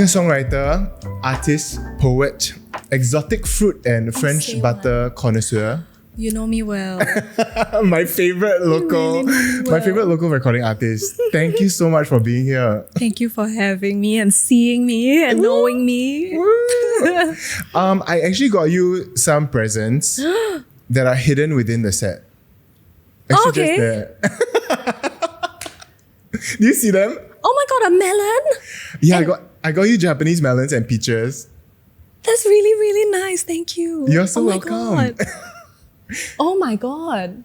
singer-songwriter, artist, poet, exotic fruit and French butter connoisseur. You know me well. My favorite local recording artist. Thank you so much for being here. Thank you for having me and seeing me and knowing me. I actually got you some presents that are hidden within the set. Actually, Okay. just there. Do you see them? Oh my god, a melon? Yeah, I got you Japanese melons and peaches. That's really, really nice. Thank you. You're so oh my welcome. God. Oh my god.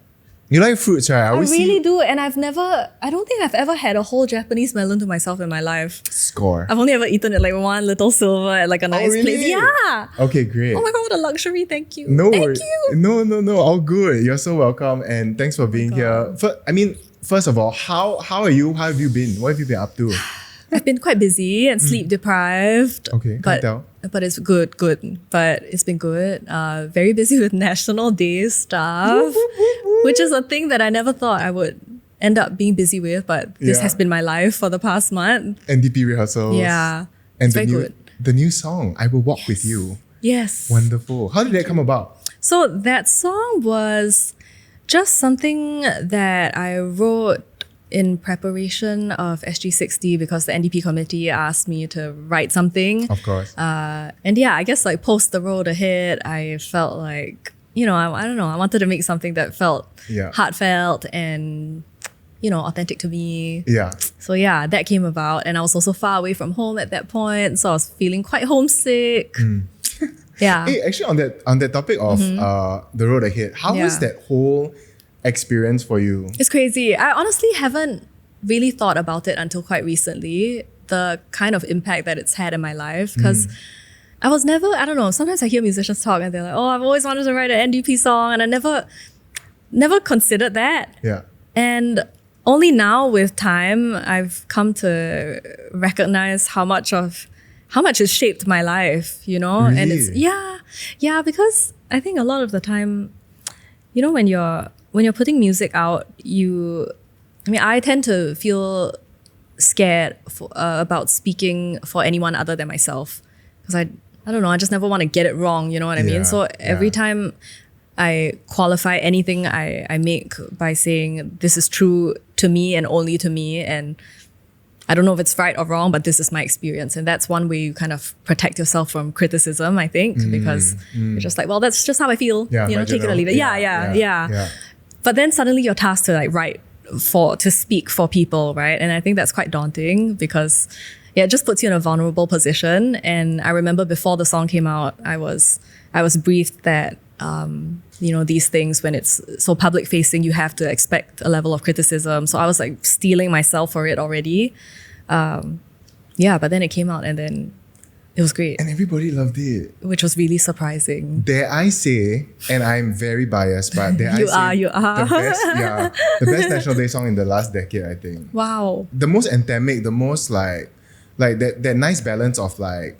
You like fruits, right? I always really see do. And I don't think I've ever had a whole Japanese melon to myself in my life. score. I've only ever eaten it like one little silver at like a nice really? place. Yeah. Okay, great. Oh my god, what a luxury. Thank you. No Thank worries. you. No. All good. You're so welcome, and thanks for being here. First of all, how are you? How have you been? What have you been up to? I've been quite busy and sleep deprived. Okay, can't tell. But it's good. But it's been good. Very busy with National Day stuff, which is a thing that I never thought I would end up being busy with. But this Yeah. has been my life for the past month. NDP rehearsals. Yeah, And it's the very new good. the new song, I Will Walk With You. Yes. Wonderful. How did that come about? So that song was just something that I wrote in preparation of SG60 because the NDP committee asked me to write something. Of course. And yeah, I guess like post the road ahead, I felt like, I don't know, I wanted to make something that felt Yeah. heartfelt and, authentic to me. Yeah. So yeah, that came about. And I was also far away from home at that point. So I was feeling quite homesick. Yeah. Hey, actually on that topic of the road ahead, how was Yeah. that whole experience for you? It's crazy. I honestly haven't really thought about it until quite recently, the kind of impact that it's had in my life. Because I was never, I don't know, sometimes I hear musicians talk and they're like, oh, I've always wanted to write an NDP song. And I never considered that. Yeah. And only now with time, I've come to recognize how much it's shaped my life, And it's, Really? yeah, because I think a lot of the time, when you're putting music out, I tend to feel scared about speaking for anyone other than myself. Because I don't know, I just never want to get it wrong, you know what I mean? Yeah, So every yeah. time I qualify anything I make by saying this is true to me and only to me, and I don't know if it's right or wrong, but this is my experience. And that's one way you kind of protect yourself from criticism, I think, because you're just like, well, that's just how I feel, Yeah, my take it or general- leave it. Yeah. But then suddenly you're tasked to like write to speak for people, right? And I think that's quite daunting because it just puts you in a vulnerable position. And I remember before the song came out, I was briefed that these things, when it's so public facing, you have to expect a level of criticism. So I was like steeling myself for it already. But then it came out and then it was great, And everybody loved it. which was really surprising. Dare I say, and I'm very biased, but dare You I say are. the best National Day song in the last decade, I think. Wow. The most anthemic, the most like that nice balance of like,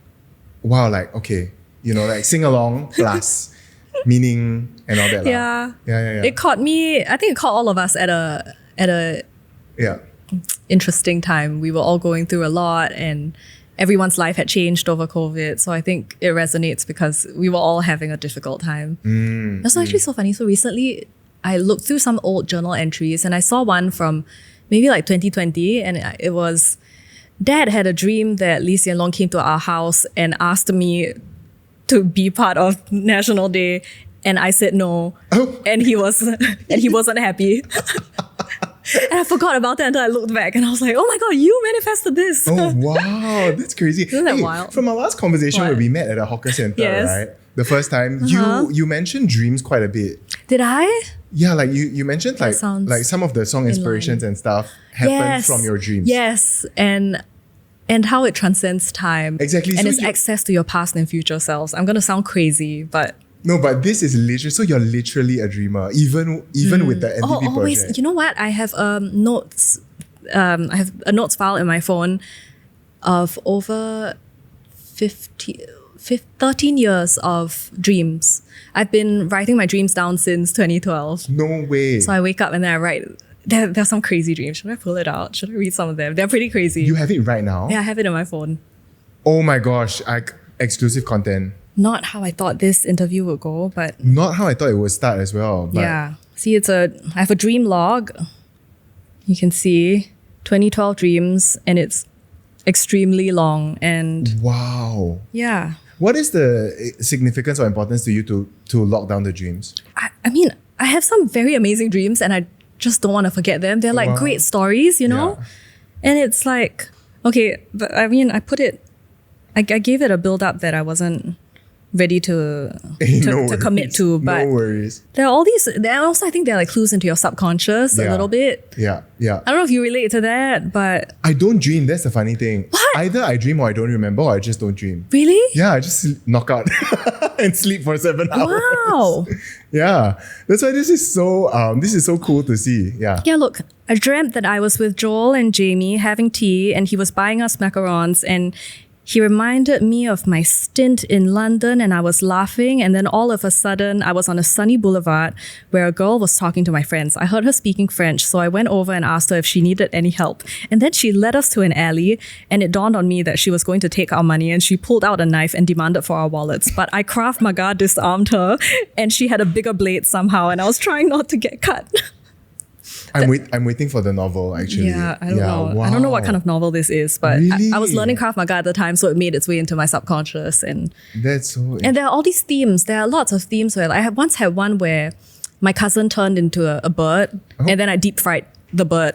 wow, like, okay, like sing along plus meaning and all that. Yeah. Yeah. It caught me, I think it caught all of us at a Yeah. interesting time. We were all going through a lot and everyone's life had changed over COVID. So I think it resonates because we were all having a difficult time. That's actually so funny. So recently I looked through some old journal entries and I saw one from maybe like 2020, and it was, Dad had a dream that Lee Hsien Loong came to our house and asked me to be part of National Day, and I said no. Oh. And he wasn't happy. And I forgot about that until I looked back and I was like, oh my God, you manifested this. Oh wow, that's crazy. Isn't that wild? From our last conversation What? where we met at a hawker center, Yes. right? The first time, you mentioned dreams quite a bit. Did I? Yeah, like you mentioned like sounds some of the song inspirations and stuff happened from your dreams. Yes. And how it transcends time. Exactly. And So it's access to your past and future selves. I'm going to sound crazy, but No, but this is literally, so you're literally a dreamer, even with the NDP always. project. You know what? I have notes. I have a notes file in my phone of over 13 years of dreams. I've been writing my dreams down since 2012. No way. So I wake up and then I write. There's some crazy dreams. Should I pull it out? Should I read some of them? They're pretty crazy. You have it right now? Yeah, I have it on my phone. Oh my gosh, exclusive content. Not how I thought this interview would go, but Not how I thought it would start as well. But yeah. See, I have a dream log. You can see 2012 dreams, and it's extremely long. And wow. yeah. What is the significance or importance to you to lock down the dreams? I mean, I have some very amazing dreams, and I just don't want to forget them. They're like Wow. great stories, you know? Yeah. And it's like, okay, but I mean, I gave it a build up that I wasn't ready to commit to, but no worries. there are all these, I think they're like clues into your subconscious a Yeah. little bit. Yeah. I don't know if you relate to that, but I don't dream. That's the funny thing. What? Either I dream or I don't remember, or I just don't dream. really? Yeah, I just knock out and sleep for 7 hours. Wow. Yeah, that's why this is so cool to see. Yeah. Yeah, look, I dreamt that I was with Joel and Jamie having tea, and he was buying us macarons, and he reminded me of my stint in London, and I was laughing, and then all of a sudden I was on a sunny boulevard where a girl was talking to my friends. I heard her speaking French, so I went over and asked her if she needed any help. And then she led us to an alley, and it dawned on me that she was going to take our money, and she pulled out a knife and demanded for our wallets. But I Krav Maga disarmed her, and she had a bigger blade somehow, and I was trying not to get cut. I'm waiting for the novel actually. Yeah, I don't know. Wow. I don't know what kind of novel this is, but Really? I was learning Krav Maga at the time, so it made its way into my subconscious. And That's so. there are all these themes. There are lots of themes where I have once had one where my cousin turned into a bird, and then I deep fried the bird,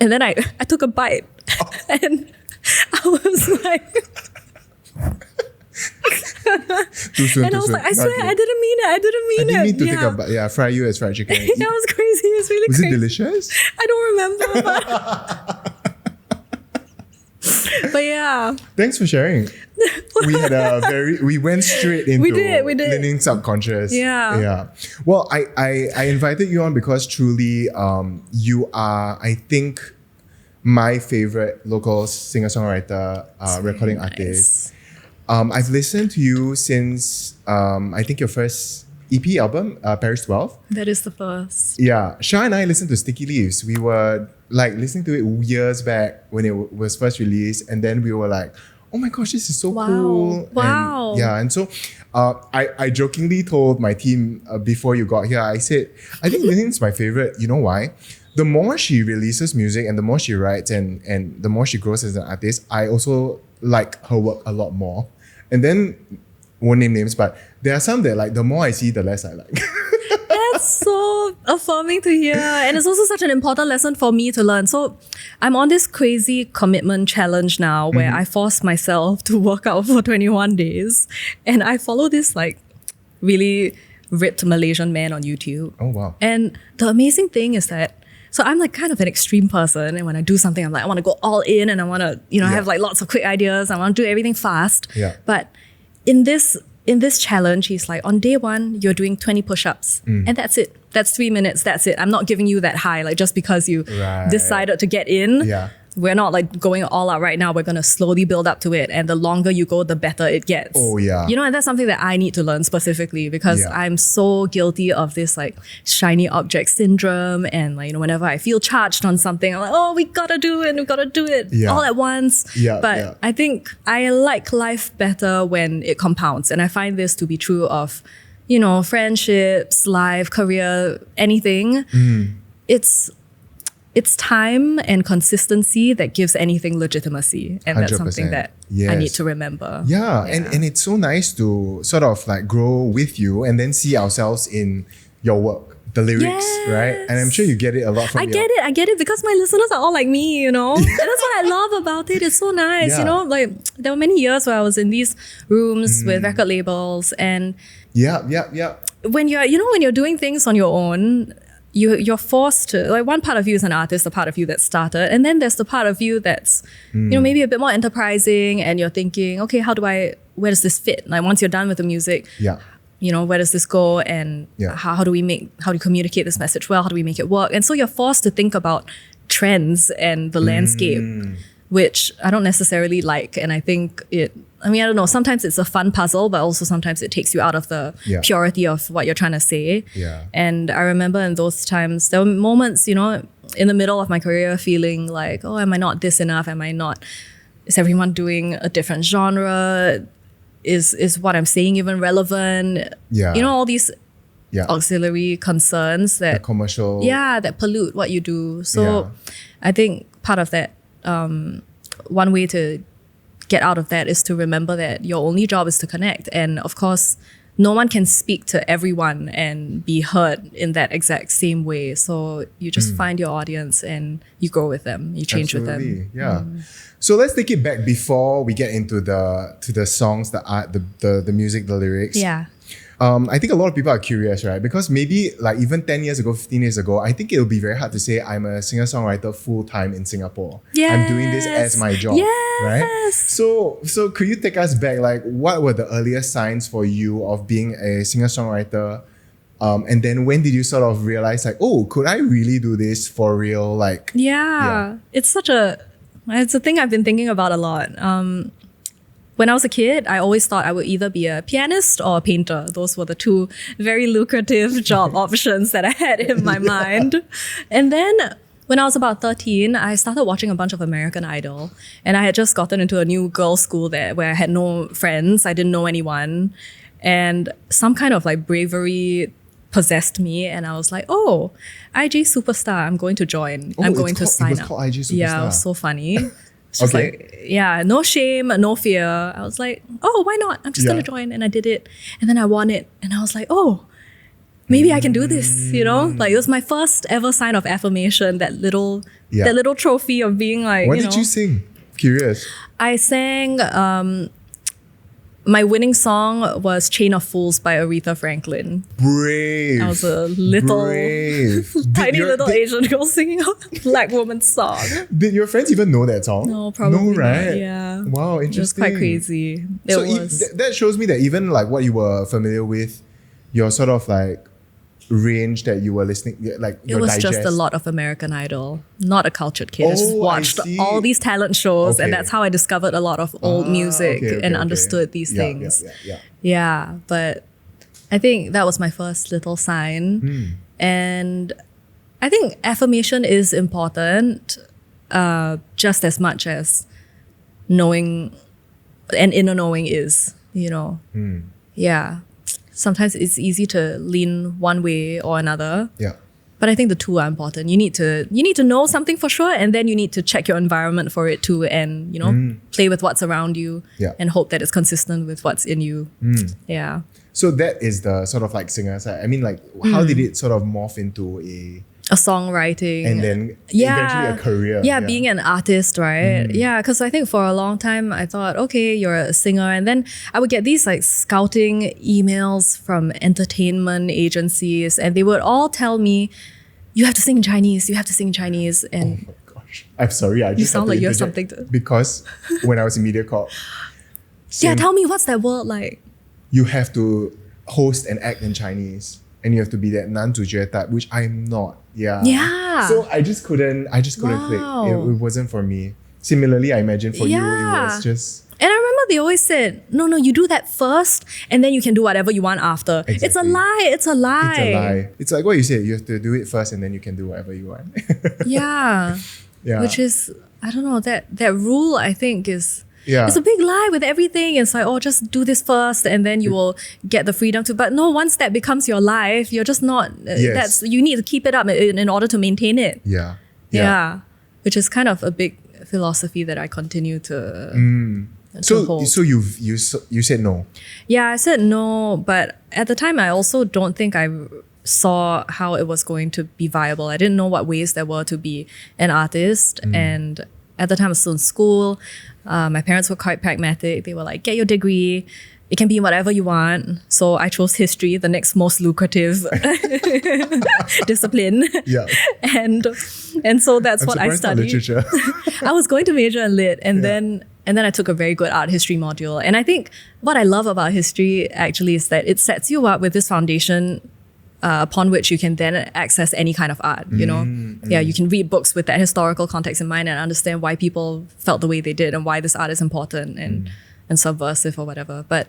and then I took a bite, and I was like. Too soon. And I was like, I swear, I didn't mean it. I didn't mean I didn't mean to yeah. take a bite. Yeah, fry you as fried chicken. That was crazy. It was really Was crazy. it delicious? I don't remember. But yeah. Thanks for sharing. We went straight into We did. Linying subconscious. Yeah. Yeah. Well, I invited you on because truly you are, I think, my favorite local singer-songwriter, recording artist. I've listened to you since I think your first EP album, Paris 12. That is the first. Yeah, Shah and I listened to Sticky Leaves. We were like listening to it years back when it was first released, and then we were like, "Oh my gosh, this is so cool!" Wow! And so I jokingly told my team before you got here, I said, "I think Linying's my favorite. You know why? The more she releases music and the more she writes and the more she grows as an artist, I also like her work a lot more. And then won't name names, but there are some that like the more I see, the less I like." That's so affirming to hear. And it's also such an important lesson for me to learn. So I'm on this crazy commitment challenge now where I force myself to work out for 21 days. And I follow this like really ripped Malaysian man on YouTube. Oh, wow. And the amazing thing is that so I'm like kind of an extreme person, and when I do something, I'm like, I want to go all in, and I want to, have like lots of quick ideas. I want to do everything fast. Yeah. But in this challenge, he's like, on day 1, you're doing 20 push-ups, and that's it. That's 3 minutes. That's it. I'm not giving you that high, like just because you Right. decided to get in. Yeah. We're not like going all out right now. We're going to slowly build up to it. And the longer you go, the better it gets. Oh, yeah. And that's something that I need to learn specifically because Yeah. I'm so guilty of this like shiny object syndrome. And like, whenever I feel charged on something, I'm like, oh, we got to do it. And we got to do it Yeah. all at once. Yeah, But yeah. I think I like life better when it compounds. And I find this to be true of, friendships, life, career, anything. It's time and consistency that gives anything legitimacy. And that's 100%. something that I Yes. need to remember. Yeah. And it's so nice to sort of like grow with you and then see ourselves in your work, the lyrics, right? And I'm sure you get it a lot from I get it because my listeners are all like me, And that's what I love about it. It's so nice, Yeah. Like there were many years where I was in these rooms with record labels, and Yeah. when you're doing things on your own, you're forced to, like, one part of you is an artist, the part of you that started, and then there's the part of you that's maybe a bit more enterprising, and you're thinking, okay, where does this fit? Like once you're done with the music, Yeah. Where does this go, and Yeah. how do we communicate this message well? How do we make it work? And so you're forced to think about trends and the landscape, which I don't necessarily like. And I think I don't know, sometimes it's a fun puzzle, but also sometimes it takes you out of the Yeah. purity of what you're trying to say. Yeah. And I remember in those times, there were moments, in the middle of my career feeling like, oh, am I not this enough? Am I not is everyone doing a different genre? Is what I'm saying even relevant? Yeah. You know, all these Yeah. auxiliary concerns The that commercial. that pollute what you do. So Yeah. I think part of that, one way to get out of that is to remember that your only job is to connect. And of course, no one can speak to everyone and be heard in that exact same way. So you just find your audience and you grow with them, you change with them. Absolutely, yeah. So let's take it back before we get into the songs, the art, the music, the lyrics. Yeah. I think a lot of people are curious, right? Because maybe like even 10 years ago, 15 years ago, I think it'll be very hard to say I'm a singer-songwriter full-time in Singapore. I'm doing this as my job, right? So could you take us back? Like, what were the earliest signs for you of being a singer-songwriter? And then when did you sort of realize like, oh, could I really do this for real? Like, It's a thing I've been thinking about a lot. When I was a kid, I always thought I would either be a pianist or a painter. Those were the two very lucrative job options that I had in my mind. And then when I was about 13, I started watching a bunch of American Idol. And I had just gotten into a new girls' school there where I had no friends. I didn't know anyone. And some kind of like bravery possessed me. And I was like, oh, IG Superstar, I'm going to join. I'm going to sign up. It was called IG Superstar. Yeah, it was so funny. It's just like, no shame, no fear. I was like, oh, why not? I'm just going to join. And I did it. And then I won it. And I was like, oh, maybe I can do this, you know? Like, it was my first ever sign of affirmation, that little trophy of being like, What did you sing? Curious. I sang, my winning song was Chain of Fools by Aretha Franklin. Brave. I was a little, tiny little Asian girl singing a black woman's song. Did your friends even know that song? No, probably no, right? not. Yeah. Wow, interesting. It was quite crazy. That shows me that even like what you were familiar with, your sort of like range that you were listening, like it was digest. just a lot of American Idol. Not a cultured kid. I just watched all these talent shows, and that's how I discovered a lot of old music and understood these things. Yeah, but I think that was my first little sign. And I think affirmation is important, just as much as knowing and inner knowing is, you know. Yeah. Sometimes it's easy to lean one way or another. Yeah. But I think the two are important. You need to know something for sure, and then you need to check your environment for it too, and play with what's around you and hope that it's consistent with what's in you. Yeah. So that is the sort of like singer side. I mean, like, how did it sort of morph into a songwriting and then eventually a career? Yeah, being an artist, right? Yeah, because I think for a long time I thought, okay, you're a singer, and then I would get these like scouting emails from entertainment agencies, and they would all tell me, you have to sing in Chinese, you have to sing in Chinese. And oh my gosh, I'm sorry, I just you sound like you have interject something to because when I was in MediaCorp, tell me, what's that word like? You have to host and act in Chinese. And you have to be that 男主角 type, which I'm not. Yeah. So I just couldn't click. It wasn't for me. Similarly, I imagine for you, it was just... And I remember they always said, no, you do that first, and then you can do whatever you want after. Exactly. It's a lie. It's like what you said, you have to do it first, and then you can do whatever you want. Yeah. Which is, I don't know, that rule I think is... It's a big lie with everything. It's like, oh, just do this first and then you will get the freedom to. But no, once that becomes your life, you're just not, you need to keep it up in order to maintain it. Yeah. Which is kind of a big philosophy that I continue to hold. So you said no? Yeah, I said no. But at the time, I also don't think I saw how it was going to be viable. I didn't know what ways there were to be an artist. And at the time I was still in school. My parents were quite pragmatic. They were like, get your degree. It can be in whatever you want. So I chose history, the next most lucrative discipline. Yeah. And so that's what I studied. Literature. I was going to major in lit, and then I took a very good art history module. And I think what I love about history actually is that it sets you up with this foundation upon which you can then access any kind of art, you know? Yeah, you can read books with that historical context in mind and understand why people felt the way they did and why this art is important and subversive or whatever. But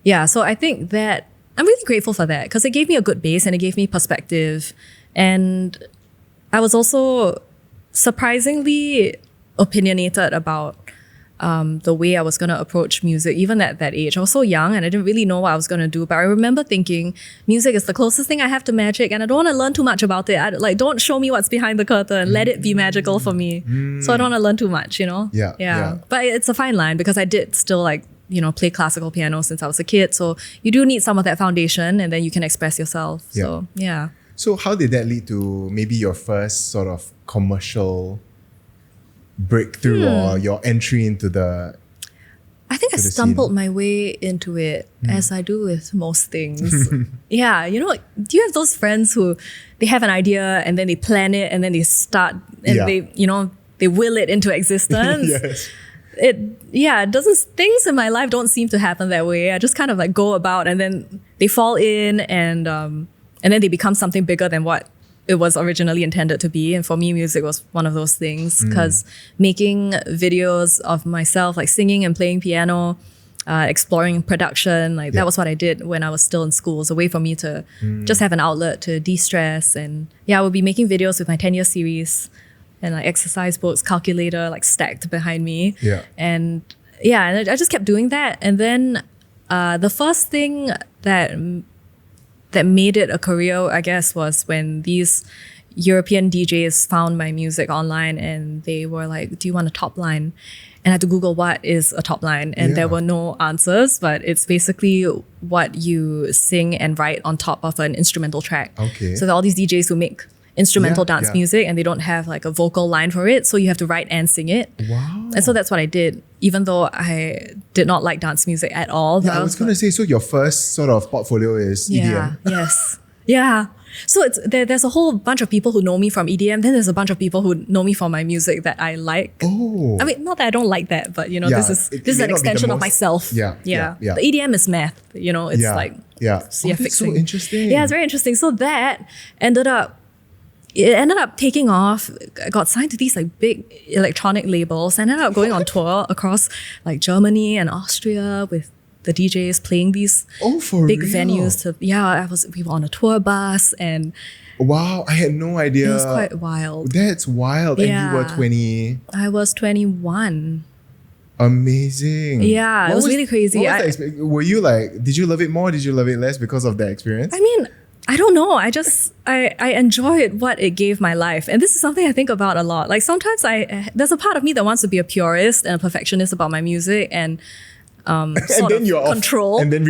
yeah, so I think that I'm really grateful for that because it gave me a good base and it gave me perspective. And I was also surprisingly opinionated about the way I was going to approach music, even at that age. I was so young and I didn't really know what I was going to do. But I remember thinking music is the closest thing I have to magic and I don't want to learn too much about it. Don't show me what's behind the curtain. Let it be magical for me. So I don't want to learn too much, Yeah. But it's a fine line because I did still play classical piano since I was a kid. So you do need some of that foundation and then you can express yourself. Yeah. So, yeah. So how did that lead to maybe your first sort of commercial breakthrough or your entry into the I think I stumbled my way into it as I do with most things. Yeah, do you have those friends who they have an idea and then they plan it and then they start and they will it into existence? Yes. Things in my life don't seem to happen that way. I just kind of go about and then they fall in and then they become something bigger than what it was originally intended to be. And for me, music was one of those things because making videos of myself, singing and playing piano, exploring production, that was what I did when I was still in school. It was a way for me to just have an outlet to de-stress. And I would be making videos with my 10-year series and exercise books, calculator, stacked behind me. Yeah. And I just kept doing that. And then the first thing that made it a career, I guess, was when these European DJs found my music online and they were like, do you want a top line? And I had to Google what is a top line. And there were no answers, but it's basically what you sing and write on top of an instrumental track. Okay. So there are all these DJs who make instrumental dance music and they don't have a vocal line for it. So you have to write and sing it. Wow. And so that's what I did, even though I did not like dance music at all. Yeah, I was going to say, so your first sort of portfolio is EDM. Yes. Yeah. So there's a whole bunch of people who know me from EDM. Then there's a bunch of people who know me from my music that I like. Oh. I mean, not that I don't like that, but this is an extension of myself. Yeah. The EDM is math. It's That's so interesting. Yeah, it's very interesting. So that ended up taking off. I got signed to these big electronic labels. I ended up going on tour across Germany and Austria with the DJs playing these big real? venues. We were on a tour bus and wow, I had no idea. It was quite wild. That's wild. And you were 20. I was 21. Amazing. Yeah, it was really crazy. What was were you did you love it more? Did you love it less because of that experience? I mean, I don't know. I enjoyed what it gave my life. And this is something I think about a lot. Sometimes there's a part of me that wants to be a purist and a perfectionist about my music and sort of control. And then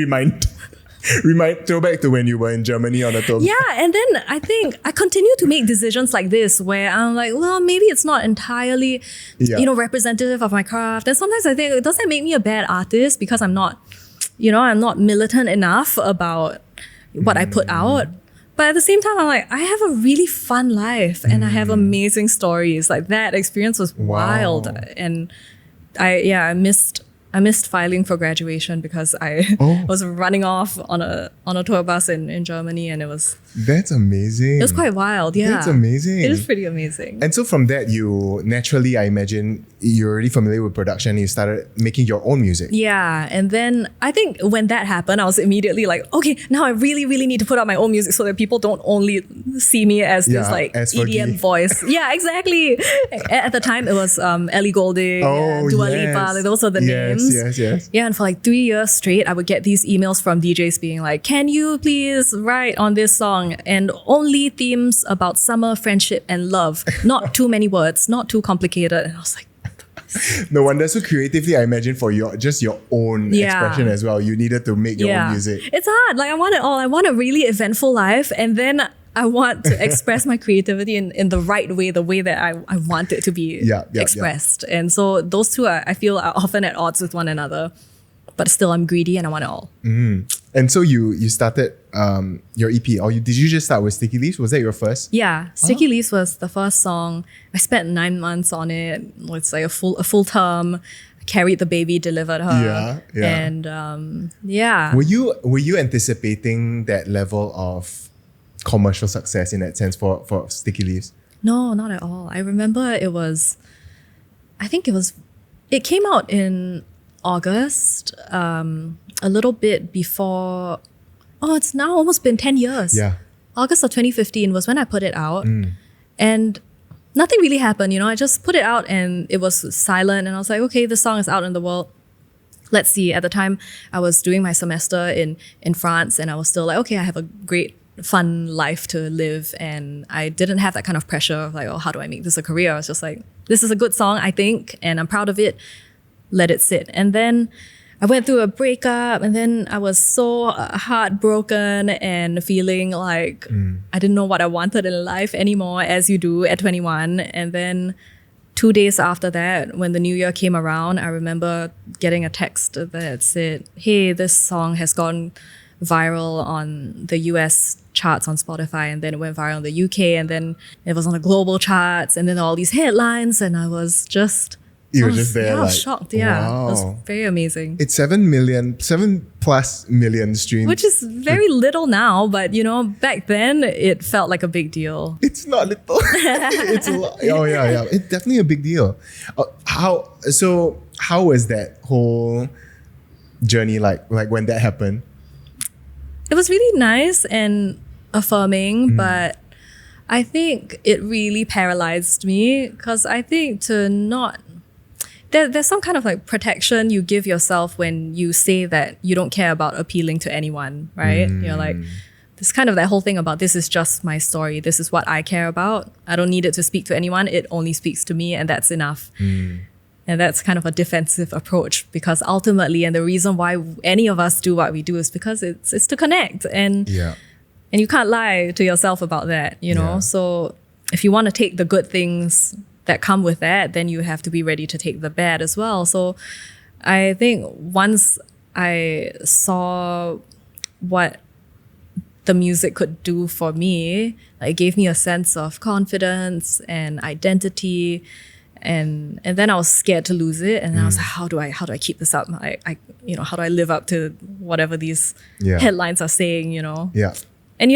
throw back to when you were in Germany on a tour. Yeah, and then I think I continue to make decisions like this where I'm like, well, maybe it's not entirely, representative of my craft. And sometimes I think, does that make me a bad artist because I'm not militant enough about what I put out? But at the same time, I'm like, I have a really fun life and I have amazing stories. That experience was wild. And I missed filing for graduation because I was running off on a tour bus in Germany and it was... That's amazing. It was quite wild, yeah. That's amazing. It is pretty amazing. And so from that, you naturally, I imagine, you're already familiar with production and you started making your own music. Yeah, and then I think when that happened, I was immediately like, okay, now I really, really need to put out my own music so that people don't only see me as this as EDM voice. Yeah, exactly. At the time, it was Ellie Goulding, Dua Lipa, those are the names. Yes. Yeah, and for 3 years straight, I would get these emails from DJs being like, can you please write on this song and only themes about summer, friendship, and love. Not too many words, not too complicated. And I was like, no wonder. So creatively, I imagine for your own expression as well, you needed to make your own music. It's hard. I want it all. I want a really eventful life, and then I want to express my creativity in the right way, the way that I want it to be expressed. And so those two I feel are often at odds with one another. But still, I'm greedy and I want it all. And so you started your EP, or did you just start with Sticky Leaves? Was that your first? Yeah, Sticky Leaves was the first song. I spent 9 months on it. It's a full term. I carried the baby, delivered her. Yeah. And Were you anticipating that level of commercial success in that sense for Sticky Leaves? No, not at all. I remember it came out in August, a little bit before. It's now almost been 10 years. Yeah. August of 2015 was when I put it out. And nothing really happened. I just put it out and it was silent. And I was like, okay, this song is out in the world. Let's see. At the time, I was doing my semester in France, and I was still like, okay, I have a great, fun life to live. And I didn't have that kind of pressure of like, oh, how do I make this a career? I was just like, this is a good song, I think, and I'm proud of it. Let it sit. And then I went through a breakup, and then I was so heartbroken and feeling like I didn't know what I wanted in life anymore, as you do at 21. And then 2 days after that, when the new year came around, I remember getting a text that said, hey, this song has gone viral on the US charts on Spotify, and then it went viral in the UK, and then it was on the global charts, and then all these headlines, and I was just... You were just there, I was like, shocked. Yeah, wow. it was very amazing. It's 7+ million streams. Which is very little now, but back then it felt like a big deal. It's not little. It's a lot. Oh yeah. It's definitely a big deal. How was that whole journey like when that happened? It was really nice and affirming, but I think it really paralyzed me, because I think there's some kind of like protection you give yourself when you say that you don't care about appealing to anyone, right? You're like, this kind of that whole thing about, this is just my story. This is what I care about. I don't need it to speak to anyone. It only speaks to me, and that's enough. And that's kind of a defensive approach, because ultimately, and the reason why any of us do what we do is because it's to connect, and you can't lie to yourself about that, So if you want to take the good things that come with that, then you have to be ready to take the bad as well. So I think once I saw what the music could do for me, it gave me a sense of confidence and identity. And then I was scared to lose it, and I was like, how do I keep this up? How do I live up to whatever these headlines are saying? Yeah. And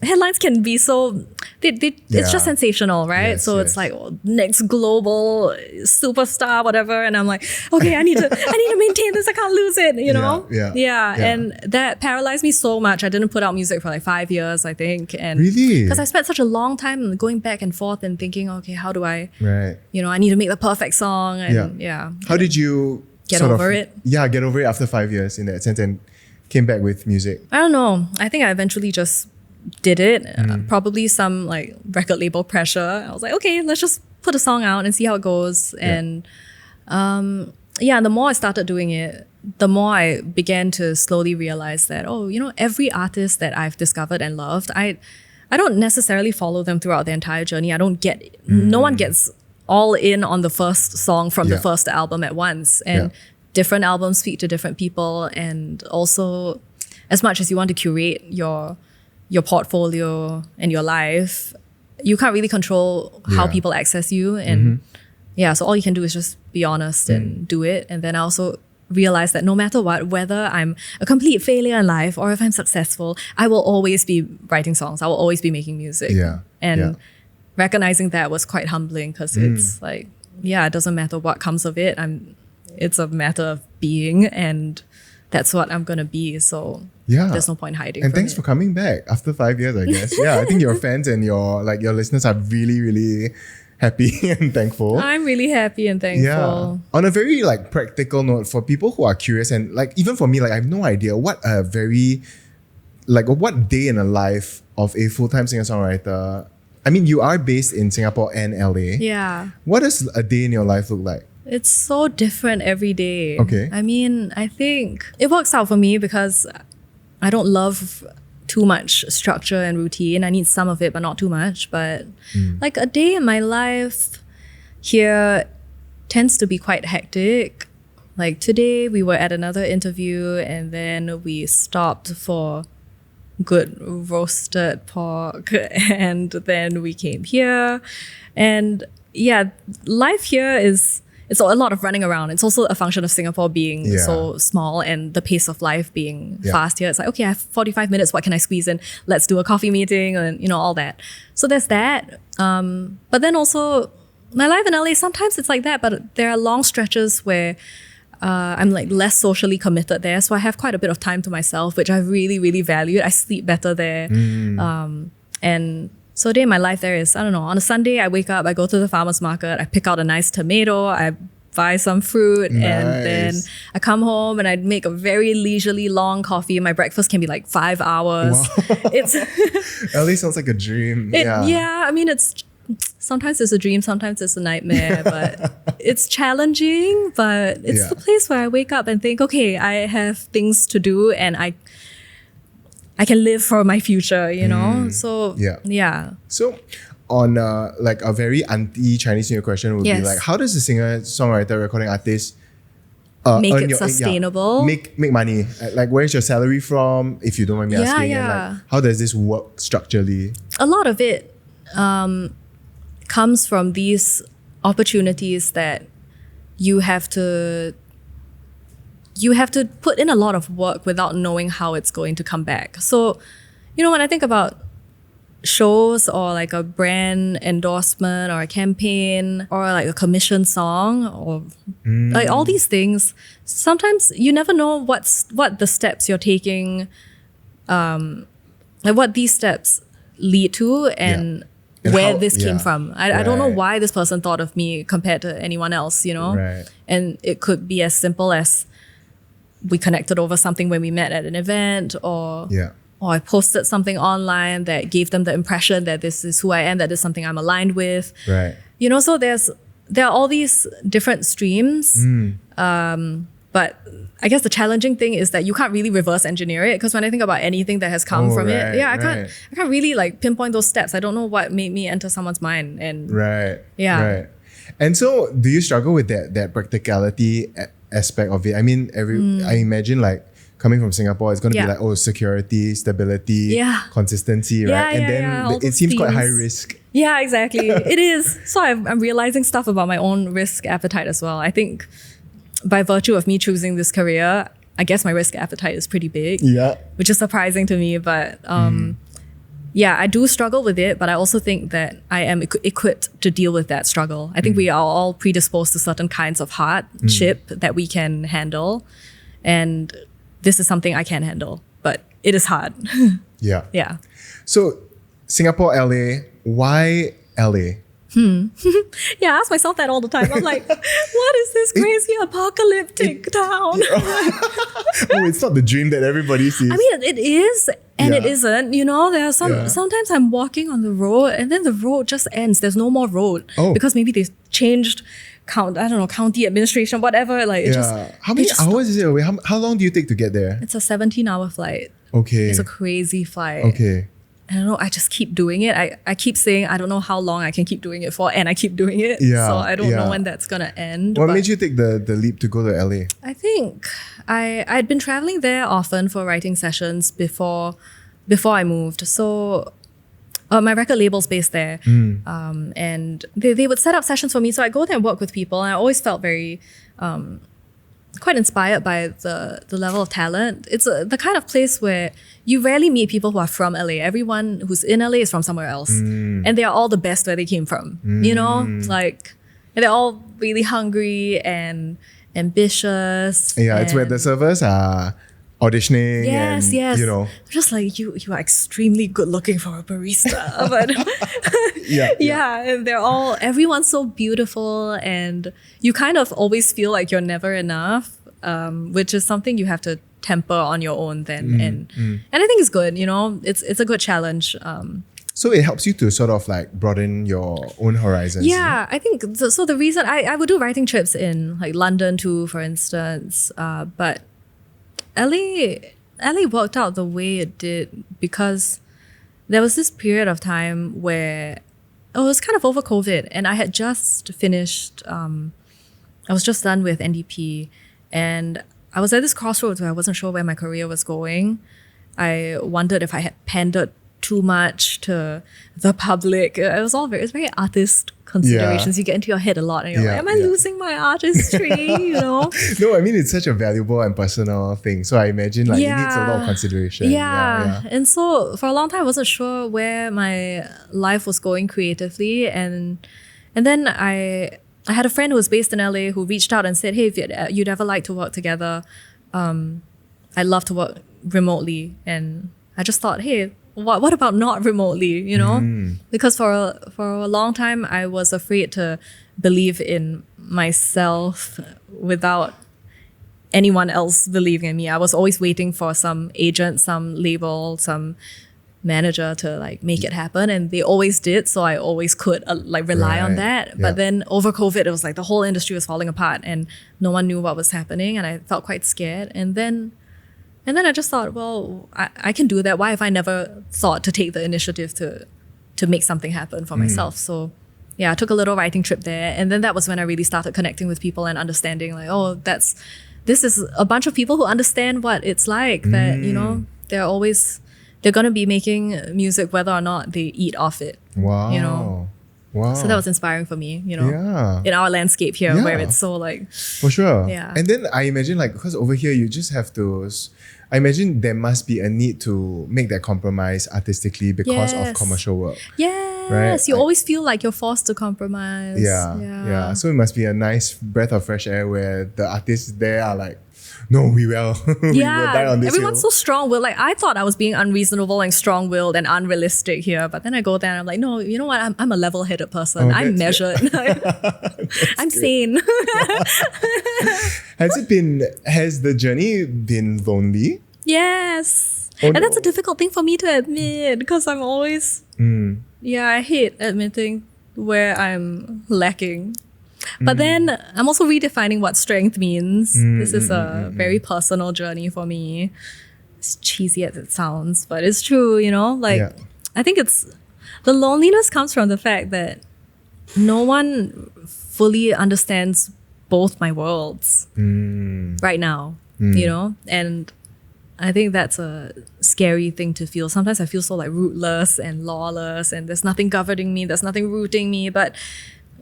headlines can be so it's just sensational, right? So it's like, next global superstar, whatever, and I'm like, okay, I need to maintain this. I can't lose it. And that paralyzed me so much. I didn't put out music for like 5 years, I think, and really, because I spent such a long time going back and forth and thinking, okay, how do I, I need to make the perfect song, and How did you get over it? Yeah, get over it after 5 years in that sense, and came back with music? I don't know. I think I eventually just did it. Probably some like record label pressure. I was like, okay, let's just put a song out and see how it goes. And the more I started doing it, the more I began to slowly realize that, every artist that I've discovered and loved, I don't necessarily follow them throughout the entire journey. I don't get, no one gets all in on the first song from the first album at once. And different albums speak to different people, and also, as much as you want to curate your portfolio and your life, you can't really control how people access you. And so all you can do is just be honest and do it. And then I also realized that no matter what, whether I'm a complete failure in life or if I'm successful, I will always be writing songs. I will always be making music. And recognizing that was quite humbling, because it's like, it doesn't matter what comes of it. It's a matter of being, and that's what I'm gonna be. So there's no point hiding. And thanks for coming back after 5 years, I guess. I think your fans and your listeners are really, really happy and thankful. I'm really happy and thankful. On a very practical note, for people who are curious, and even for me, I have no idea what what day in the life of a full-time singer-songwriter. I mean, you are based in Singapore and LA. What does a day in your life look like? It's so different every day. Okay. I mean, I think it works out for me because I don't love too much structure and routine. I need some of it, but not too much. But a day in my life here tends to be quite hectic. Like today, we were at another interview, and then we stopped for good roasted pork, and then we came here. And life here it's a lot of running around. It's also a function of Singapore being so small and the pace of life being fast here. It's like, okay, I have 45 minutes. What can I squeeze in? Let's do a coffee meeting and all that. So there's that. But then also my life in LA, sometimes it's like that, but there are long stretches where I'm less socially committed there. So I have quite a bit of time to myself, which I really, really value. I sleep better there. And So day in my life there is, I don't know, on a Sunday I wake up, I go to the farmer's market, I pick out a nice tomato, I buy some fruit, and then I come home and I make a very leisurely long coffee. My breakfast can be like 5 hours. Wow. It's LA sounds like a dream. yeah, I mean, it's sometimes it's a dream, sometimes it's a nightmare, but it's challenging, but it's the place where I wake up and think, okay, I have things to do and I can live for my future, you know? So yeah. So on like a very anti-Chinese New Year question would be like, how does a singer-songwriter recording artist make earn it sustainable? make money? Like, where's your salary from, if you don't mind me asking? And like, how does this work structurally? A lot of it comes from these opportunities that you have to put in a lot of work without knowing how it's going to come back. So, you know, when I think about shows or like a brand endorsement or a campaign or like a commission song or like all these things, sometimes you never know what the steps you're taking, like what these steps lead to and where this came from. I don't know why this person thought of me compared to anyone else, you know? Right. And it could be as simple as we connected over something when we met at an event, or I posted something online that gave them the impression that this is who I am, that is something I'm aligned with. Right. You know, so there are all these different streams. But I guess the challenging thing is that you can't really reverse engineer it, because when I think about anything that has come from it, I can't really like pinpoint those steps. I don't know what made me enter someone's mind. And Right. And so do you struggle with that practicality aspect of it? I mean, I imagine like coming from Singapore, it's going to be like, security, stability, consistency, right? And then it seems quite high risk. Yeah, exactly. It is. So I'm realizing stuff about my own risk appetite as well. I think by virtue of me choosing this career, I guess my risk appetite is pretty big, which is surprising to me. But I do struggle with it, but I also think that I am equipped to deal with that struggle. I think we are all predisposed to certain kinds of hardship that we can handle. And this is something I can handle, but it is hard. Yeah. So Singapore, LA, why LA? Yeah, I ask myself that all the time. I'm like, what is this crazy apocalyptic town? It's not the dream that everybody sees. I mean, it is and it isn't. You know, there are sometimes I'm walking on the road and then the road just ends. There's no more road because maybe they changed county administration, whatever. Like it just. How many hours is it away? How long do you take to get there? It's a 17-hour flight. Okay. It's a crazy flight. Okay. I don't know, I just keep doing it. I keep saying I don't know how long I can keep doing it for, and I keep doing it. So I don't know when that's gonna end. What made you take the leap to go to LA? I think I'd been traveling there often for writing sessions before I moved. So my record label's based there. And they would set up sessions for me. So I go there and work with people, and I always felt very quite inspired by the level of talent. It's the kind of place where you rarely meet people who are from LA. Everyone who's in LA is from somewhere else. And they are all the best where they came from. You know, like, and they're all really hungry and ambitious. Yeah, it's where the servers are auditioning. Yes. You know. Just like you are extremely good looking for a barista. But and everyone's so beautiful, and you kind of always feel like you're never enough, which is something you have to temper on your own then. And I think it's good, you know, it's a good challenge. So it helps you to sort of like broaden your own horizons. Yeah, I think so. The reason I would do writing trips in like London too, for instance, but LA worked out the way it did because there was this period of time where it was kind of over COVID, and I had just finished, I was just done with NDP, and I was at this crossroads where I wasn't sure where my career was going. I wondered if I had pandered too much to the public. It's very artist considerations. You get into your head a lot and you're like, am I losing my artistry? You know? No, I mean, it's such a valuable and personal thing. So I imagine like it needs a lot of consideration. Yeah. And so for a long time, I wasn't sure where my life was going creatively. And then I had a friend who was based in LA who reached out and said, hey, if you'd ever like to work together, I'd love to work remotely. And I just thought, hey, what about not remotely, you know? Because for a long time, I was afraid to believe in myself without anyone else believing in me. I was always waiting for some agent, some label, some manager to like make it happen, and they always did, so I always could like rely on that. But then over COVID, it was like the whole industry was falling apart and no one knew what was happening, and I felt quite scared. And then I just thought, well, I can do that. Why have I never thought to take the initiative to make something happen for myself? So yeah, I took a little writing trip there, and then that was when I really started connecting with people and understanding like, oh, this is a bunch of people who understand what it's like, that, you know, they're going to be making music whether or not they eat off it. Wow. You know? Wow. So that was inspiring for me, you know, Yeah. in our landscape here, Yeah. where it's so like, For sure. Yeah. And then I imagine like, because over here you just have to, I imagine there must be a need to make that compromise artistically because of Yes. commercial work. yes, Right? you always feel like you're forced to compromise. Yeah. So it must be a nice breath of fresh air where the artists there are like, no, we will. We will die on this everyone's hill. so strong-willed. Like I thought I was being unreasonable and strong-willed and unrealistic here, but then I go there and I'm like, no, you know what? I'm a level-headed person. Oh, I'm that's measured. I'm sane. Has the journey been lonely? Yes. Oh, And that's no. a difficult thing for me to admit because I'm always, yeah, I hate admitting where I'm lacking. But then I'm also redefining what strength means. This is a very personal journey for me. As cheesy as it sounds, but it's true, you know? Like, Yeah. I think the loneliness comes from the fact that no one fully understands both my worlds right now, you know? And I think that's a scary thing to feel. Sometimes I feel so like rootless and lawless and there's nothing governing me, there's nothing rooting me, but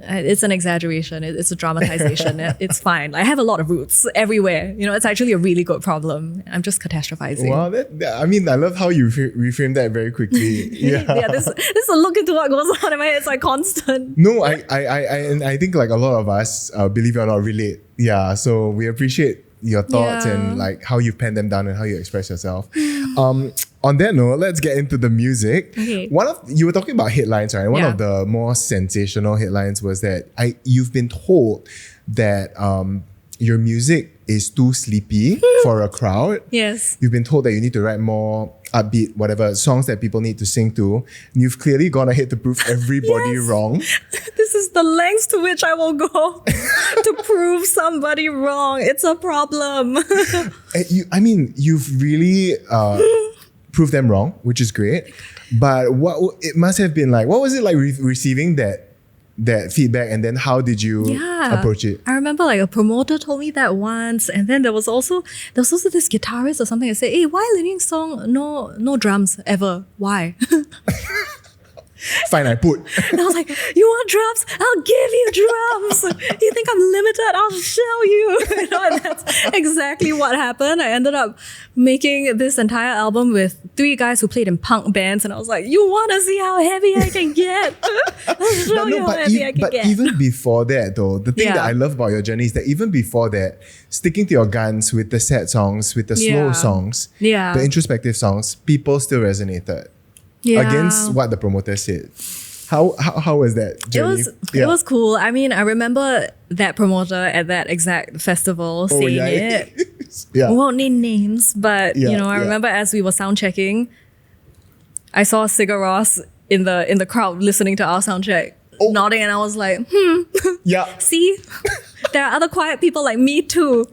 it's an exaggeration. It's a dramatization. It's fine. I have a lot of roots everywhere. You know, it's actually a really good problem. I'm just catastrophizing. Wow, I mean, I love how you reframe that very quickly. Yeah. Yeah, this is a look into what goes on in my head. It's like constant. No, I think like a lot of us, believe it or not, relate. Yeah, so we appreciate your thoughts Yeah. and like how you pen them down and how you express yourself. On that note, let's get into the music. Okay. You were talking about headlines, right? One Yeah. of the more sensational headlines was that you've been told that your music is too sleepy for a crowd. Yes. You've been told that you need to write more upbeat, whatever songs that people need to sing to. And you've clearly gone ahead to prove everybody Yes. wrong. This is the lengths to which I will go to prove somebody wrong. It's a problem. You've really proved them wrong, which is great. But what it must have been like? What was it like receiving that feedback, and then how did you approach it? I remember like a promoter told me that once, and then there was also this guitarist or something that said, "Hey, why Linying Song no drums ever? Why?" Fine, I put. And I was like, "You want drums? I'll give you drums. You think I'm limited? I'll show you." You know, and that's exactly what happened. I ended up making this entire album with 3 guys who played in punk bands, and I was like, "You want to see how heavy I can get? I'll show you how heavy I can get." Even before that, though, the thing that I love about your journey is that even before that, sticking to your guns with the sad songs, with the slow songs, the introspective songs, people still resonated. Against what the promoter said. How was that journey? It was cool. I mean, I remember that promoter at that exact festival saying it. Yeah. We won't name names, but I remember as we were sound checking, I saw Sigur Ross in the crowd listening to our sound check, nodding, and I was like, Yeah. see, there are other quiet people like me too.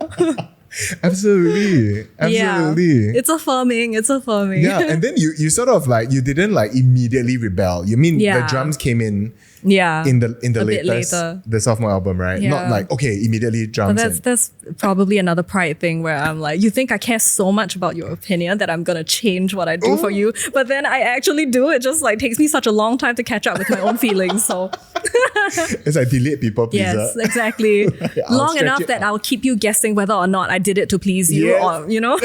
Absolutely. Yeah. It's affirming. Yeah, and then you sort of like, you didn't like immediately rebel. You mean the drums came in in the latest, the sophomore album, right? Yeah. Not like, okay, immediately drums in. That's probably another pride thing where I'm like, you think I care so much about your opinion that I'm gonna change what I do for you, but then I actually do. It just like takes me such a long time to catch up with my own feelings. So It's like delayed people pleaser. yes, exactly. Long stretch enough it that out. I'll keep you guessing whether or not I did it to please you, Yes. or you know.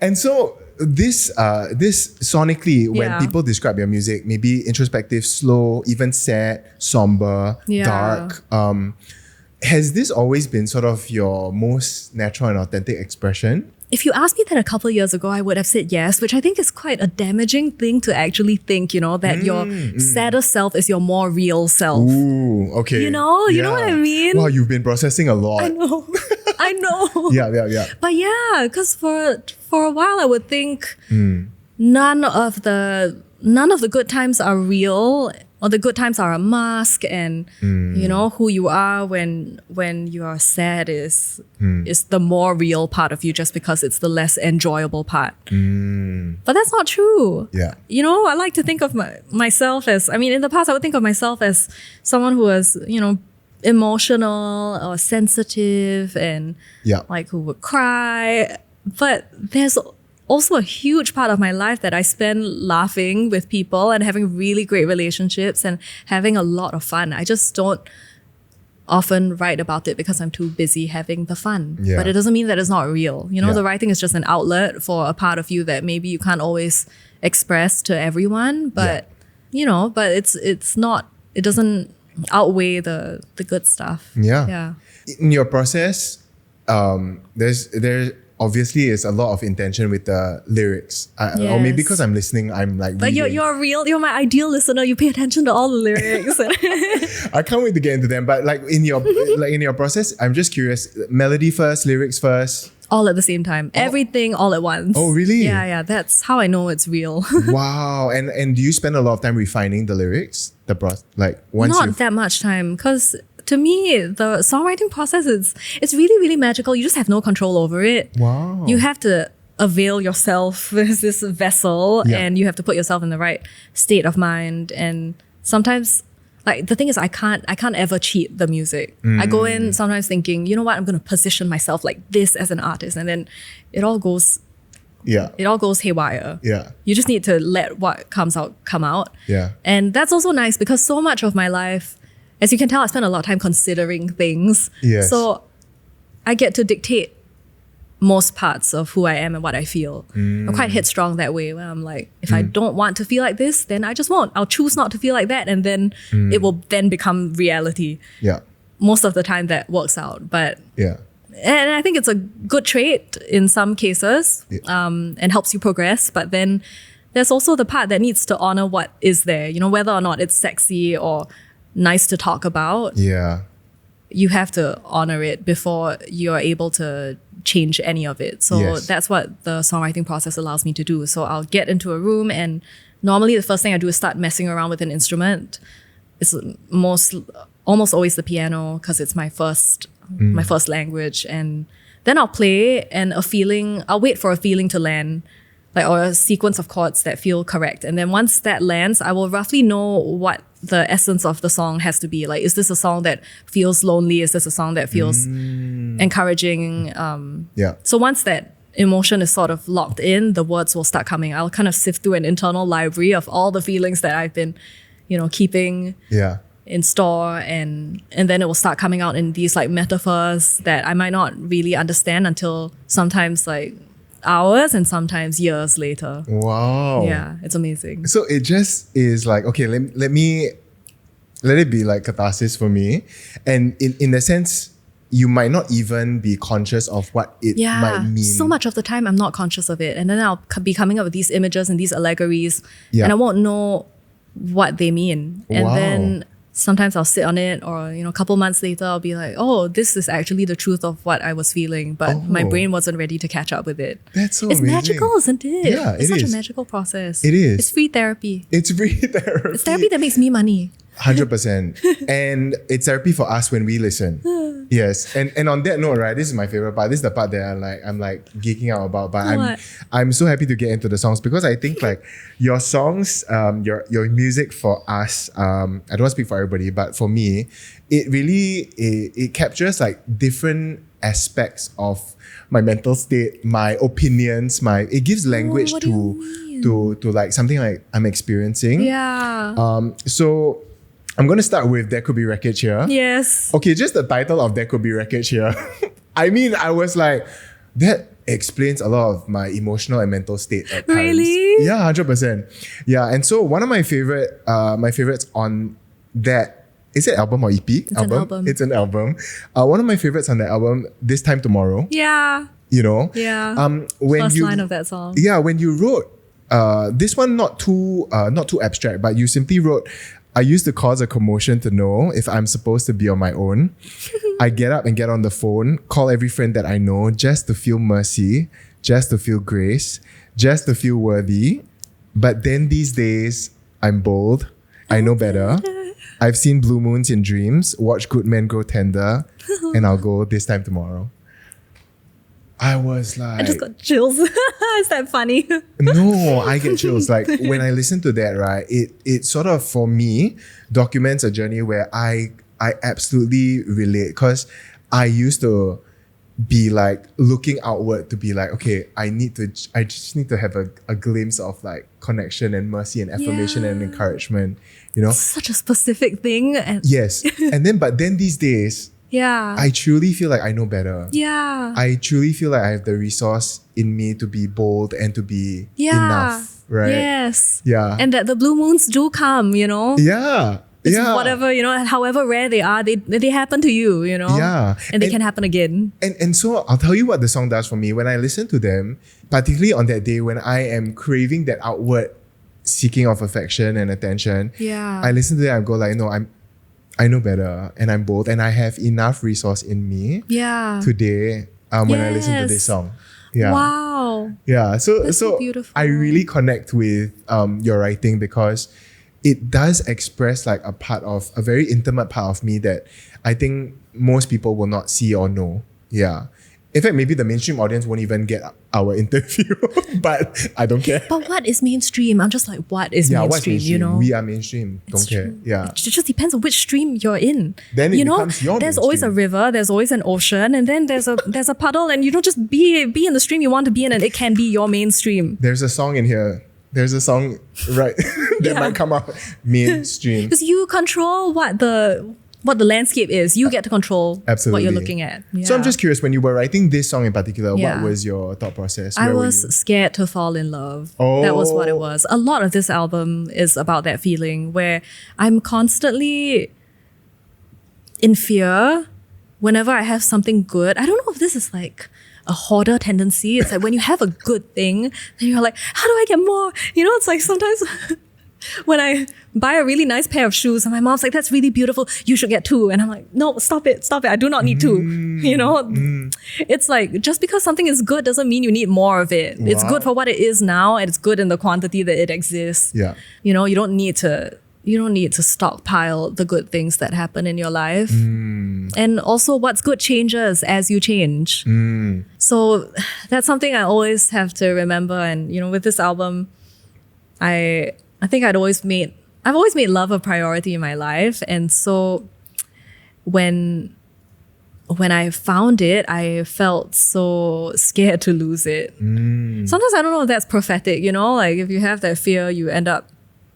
And so this sonically, when Yeah. people describe your music, maybe introspective, slow, even sad, somber, dark, has this always been sort of your most natural and authentic expression? if you asked me that a couple of years ago, I would have said yes, which I think is quite a damaging thing to actually think, that your sadder self is your more real self. Ooh, okay. You know what I mean? Wow, you've been processing a lot. I know. I know. Yeah. But yeah, because for a while I would think none of the good times are real, or the good times are a mask, and who you are when you are sad is the more real part of you, just because it's the less enjoyable part. But that's not true. Yeah. I like to think of myself as, in the past I would think of myself as someone who was, emotional or sensitive and like who would cry. But there's also a huge part of my life that I spend laughing with people and having really great relationships and having a lot of fun. I just don't often write about it because I'm too busy having the fun. Yeah. But it doesn't mean that it's not real. The writing is just an outlet for a part of you that maybe you can't always express to everyone. But but it's not, it doesn't outweigh the good stuff. Yeah. In your process, there obviously is a lot of intention with the lyrics. Or maybe because I'm listening, I'm like But reading. you're my ideal listener. You pay attention to all the lyrics. I can't wait to get into them. But like in your process, I'm just curious. Melody first, lyrics first. All at the same time. Everything all at once. Oh, really? Yeah. That's how I know it's real. Wow. And do you spend a lot of time refining the lyrics? Not that much time, because to me, the songwriting process it's really, really magical. You just have no control over it. Wow. You have to avail yourself as this vessel, and you have to put yourself in the right state of mind. And sometimes, the thing is, I can't ever cheat the music. I go in sometimes thinking, you know what, I'm going to position myself like this as an artist, and then it all goes haywire. Yeah. You just need to let what comes out come out. Yeah. And that's also nice, because so much of my life, as you can tell, I spend a lot of time considering things. Yes. So I get to dictate most parts of who I am and what I feel. I'm quite headstrong that way, where I'm like, if I don't want to feel like this, then I just won't. I'll choose not to feel like that, and then it will then become reality. Yeah. Most of the time that works out. But and I think it's a good trait in some cases, and helps you progress. But then there's also the part that needs to honor what is there, whether or not it's sexy or nice to talk about. Yeah. You have to honor it before you're able to change any of it. So that's what the songwriting process allows me to do. So I'll get into a room, and normally the first thing I do is start messing around with an instrument. It's almost always the piano, because it's my first language. And then I'll play, and I'll wait for a feeling to land, or a sequence of chords that feel correct. And then once that lands, I will roughly know what the essence of the song has to be. Like, is this a song that feels lonely? Is this a song that feels encouraging? So once that emotion is sort of locked in, the words will start coming. I'll kind of sift through an internal library of all the feelings that I've been, keeping in store, and then it will start coming out in these metaphors that I might not really understand until sometimes hours and sometimes years later. Wow. Yeah, it's amazing. So it just is okay, let it be catharsis for me. And in the sense, you might not even be conscious of what it might mean. So much of the time I'm not conscious of it. And then I'll be coming up with these images and these allegories, and I won't know what they mean. And then sometimes I'll sit on it, or a couple months later I'll be like, oh, this is actually the truth of what I was feeling, but my brain wasn't ready to catch up with it. That's so It's amazing. magical, isn't it? Yeah, it's it such is. a magical process. It is. It's free therapy. It's free therapy. It's therapy that makes me money. 100%. And it's therapy for us when we listen. Yes. And on that note, right, this is my favorite part. This is the part that I'm geeking out about. But I'm so happy to get into the songs, because I think your songs, your music for us, I don't want to speak for everybody, but for me, it really it captures different aspects of my mental state, my opinions, it gives language to something I'm experiencing. Yeah. So I'm going to start with There Could Be Wreckage here. Yes. Okay, just the title of There Could Be Wreckage here. I was like, that explains a lot of my emotional and mental state at times. Really? Yeah, 100%. Yeah, and so one of my favorites on that, is it album or EP? It's an album. It's an album. One of my favorites on that album, This Time Tomorrow. Yeah. you know? Yeah. When First you, line of that song. Yeah, when you wrote, this one not too abstract, but you simply wrote, I used to cause a commotion to know if I'm supposed to be on my own. I get up and get on the phone, call every friend that I know just to feel mercy, just to feel grace, just to feel worthy. But then these days, I'm bold. I know better. I've seen blue moons in dreams, watched good men grow tender, and I'll go this time tomorrow. I was like... I just got chills. Is that funny? No, I get chills. Like when I listen to that, right, it sort of, for me, documents a journey where I absolutely relate, because I used to be like looking outward to be like, okay, I just need to have a glimpse of like connection and mercy and affirmation and encouragement, you know? Such a specific thing. And Yes. But then these days, yeah. I truly feel like I know better. Yeah. I truly feel like I have the resource in me to be bold and to be enough, right? Yes. Yeah. And that the blue moons do come, you know? Yeah. It's whatever, you know, however rare they are, they happen to you, you know? Yeah. And they can happen again. And so I'll tell you what the song does for me. When I listen to them, particularly on that day when I am craving that outward seeking of affection and attention, Yeah. I listen to them and go like, no, I know better and I'm bold and I have enough resource in me Yeah. today when I listen to this song. Yeah. Wow. Yeah. So beautiful. I really connect with your writing because it does express like a very intimate part of me that I think most people will not see or know. Yeah. In fact, maybe the mainstream audience won't even get our interview, but I don't care. But what is mainstream? I'm just like, what is Yeah, what's mainstream, mainstream? you know? We are mainstream. Don't It's care. true. Yeah. It just depends on which stream you're in. Then it you know, becomes your there's always a mainstream. river, there's always an ocean, and then there's a puddle, and you don't just be in the stream you want to be in, and it can be your mainstream. There's a song in here. There's a song, right, that Yeah. might come out mainstream. Because you control what the landscape is. You get to control Absolutely. what you're looking at. So I'm Yeah. just curious, when you were writing this song in particular, Yeah. what was your thought process? I Where were was you? scared to fall in love. That was what it Oh. was. A lot of this album is about that feeling where I'm constantly in fear whenever I have something good. I don't know if this is like a hoarder tendency. It's like when you have a good thing, then you're like, how do I get more? You know, it's like sometimes when I buy a really nice pair of shoes and my mom's like, that's really beautiful, you should get two. And I'm like, no, stop it. I do not need two. You know, it's like just because something is good doesn't mean you need more of it. It's Wow. good for what it is now, and it's good in the quantity that it exists. Yeah. You know, you don't need to stockpile the good things that happen in your life. And also what's good changes as you change. So that's something I always have to remember. And, you know, with this album, I think I've always made love a priority in my life. And so when I found it, I felt so scared to lose it. Sometimes I don't know if that's prophetic, you know, like if you have that fear, you end up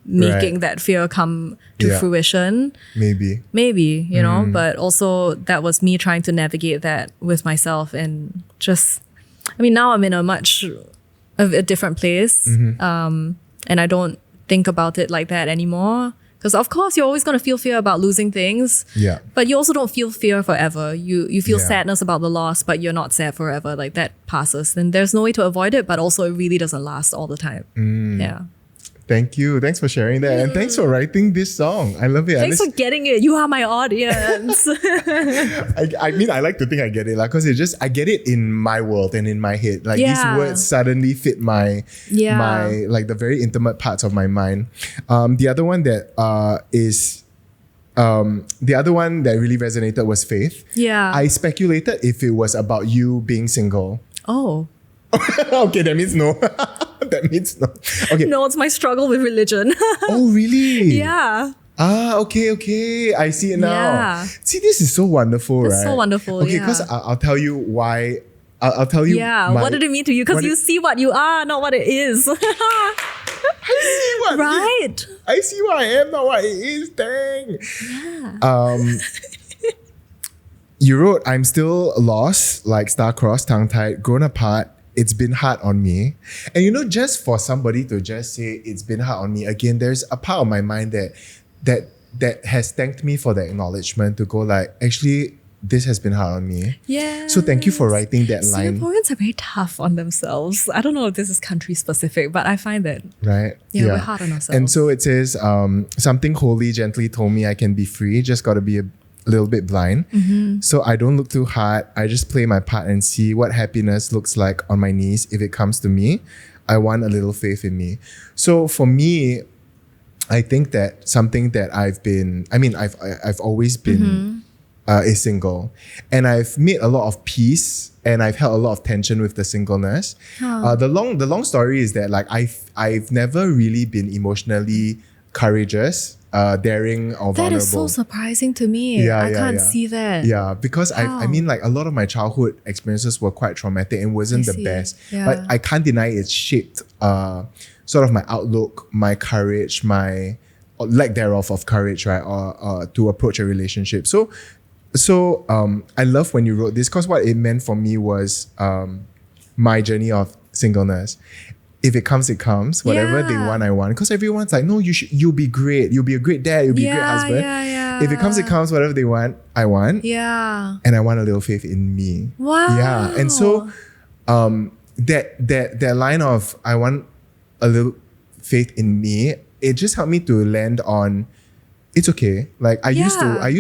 making Right. that fear come to Yeah. fruition. Maybe. Maybe, you know, but also that was me trying to navigate that with myself and just, I mean, now I'm in a different place. And I don't think about it like that anymore. Because of course you're always going to feel fear about losing things. Yeah. But you also don't feel fear forever. You feel Yeah. sadness about the loss, but you're not sad forever. Like that passes. Then there's no way to avoid it, but also it really doesn't last all the time. Yeah. Thank you. Thanks for sharing that. And thanks for writing this song. I love it. Thanks for getting it. You are my audience. I mean, I like to think I get it, like, because I get it in my world and in my head. Like Yeah. these words suddenly fit my like the very intimate parts of my mind. The other one that really resonated was Faith. Yeah. I speculated if it was about you being single. Oh. Okay, that means no. That means no. Okay. No, it's my struggle with religion. Oh, really? Yeah. Okay. I see it now. Yeah. See, this is so wonderful, It's right? so wonderful, Okay, yeah. because I'll tell you why. I'll tell you. Yeah. What did it mean to you? Because what you it- see what you are, not what it is. I see what. Right. I see what I am, not what it is. Dang. Yeah. You wrote, "I'm still lost, like star-crossed, tongue-tied, grown apart. It's been hard on me." And you know, just for somebody to just say it's been hard on me, again, there's a part of my mind that has thanked me for the acknowledgement to go like, actually, this has been hard on me. Yeah. So thank you for writing that line. Singaporeans are very tough on themselves. I don't know if this is country specific, but I find that Right? we're hard on ourselves. And so it says, something holy gently told me I can be free, just got to be a little bit blind. So I don't look too hard. I just play my part and see what happiness looks like on my knees if it comes to me. I want a little faith in me. So for me, I think that something that I've always been a single, and I've made a lot of peace, and I've held a lot of tension with the singleness. The long story is that like I've never really been emotionally courageous, daring or vulnerable. That is so surprising to me. I can't see that. Yeah, because I mean, like a lot of my childhood experiences were quite traumatic and wasn't the best. Yeah. But I can't deny it shaped sort of my outlook, my courage, my lack thereof of courage, right, or to approach a relationship. So I love when you wrote this, because what it meant for me was my journey of singleness. If it comes, it comes. Whatever they want, I want. Because everyone's like, no, you'll be great. You'll be a great dad. You'll be a great husband. If it comes, it comes. Whatever they want, I want. Yeah. And I want a little faith in me. Wow. Yeah. And so that line of I want a little faith in me, it just helped me to land on it's okay. Like I used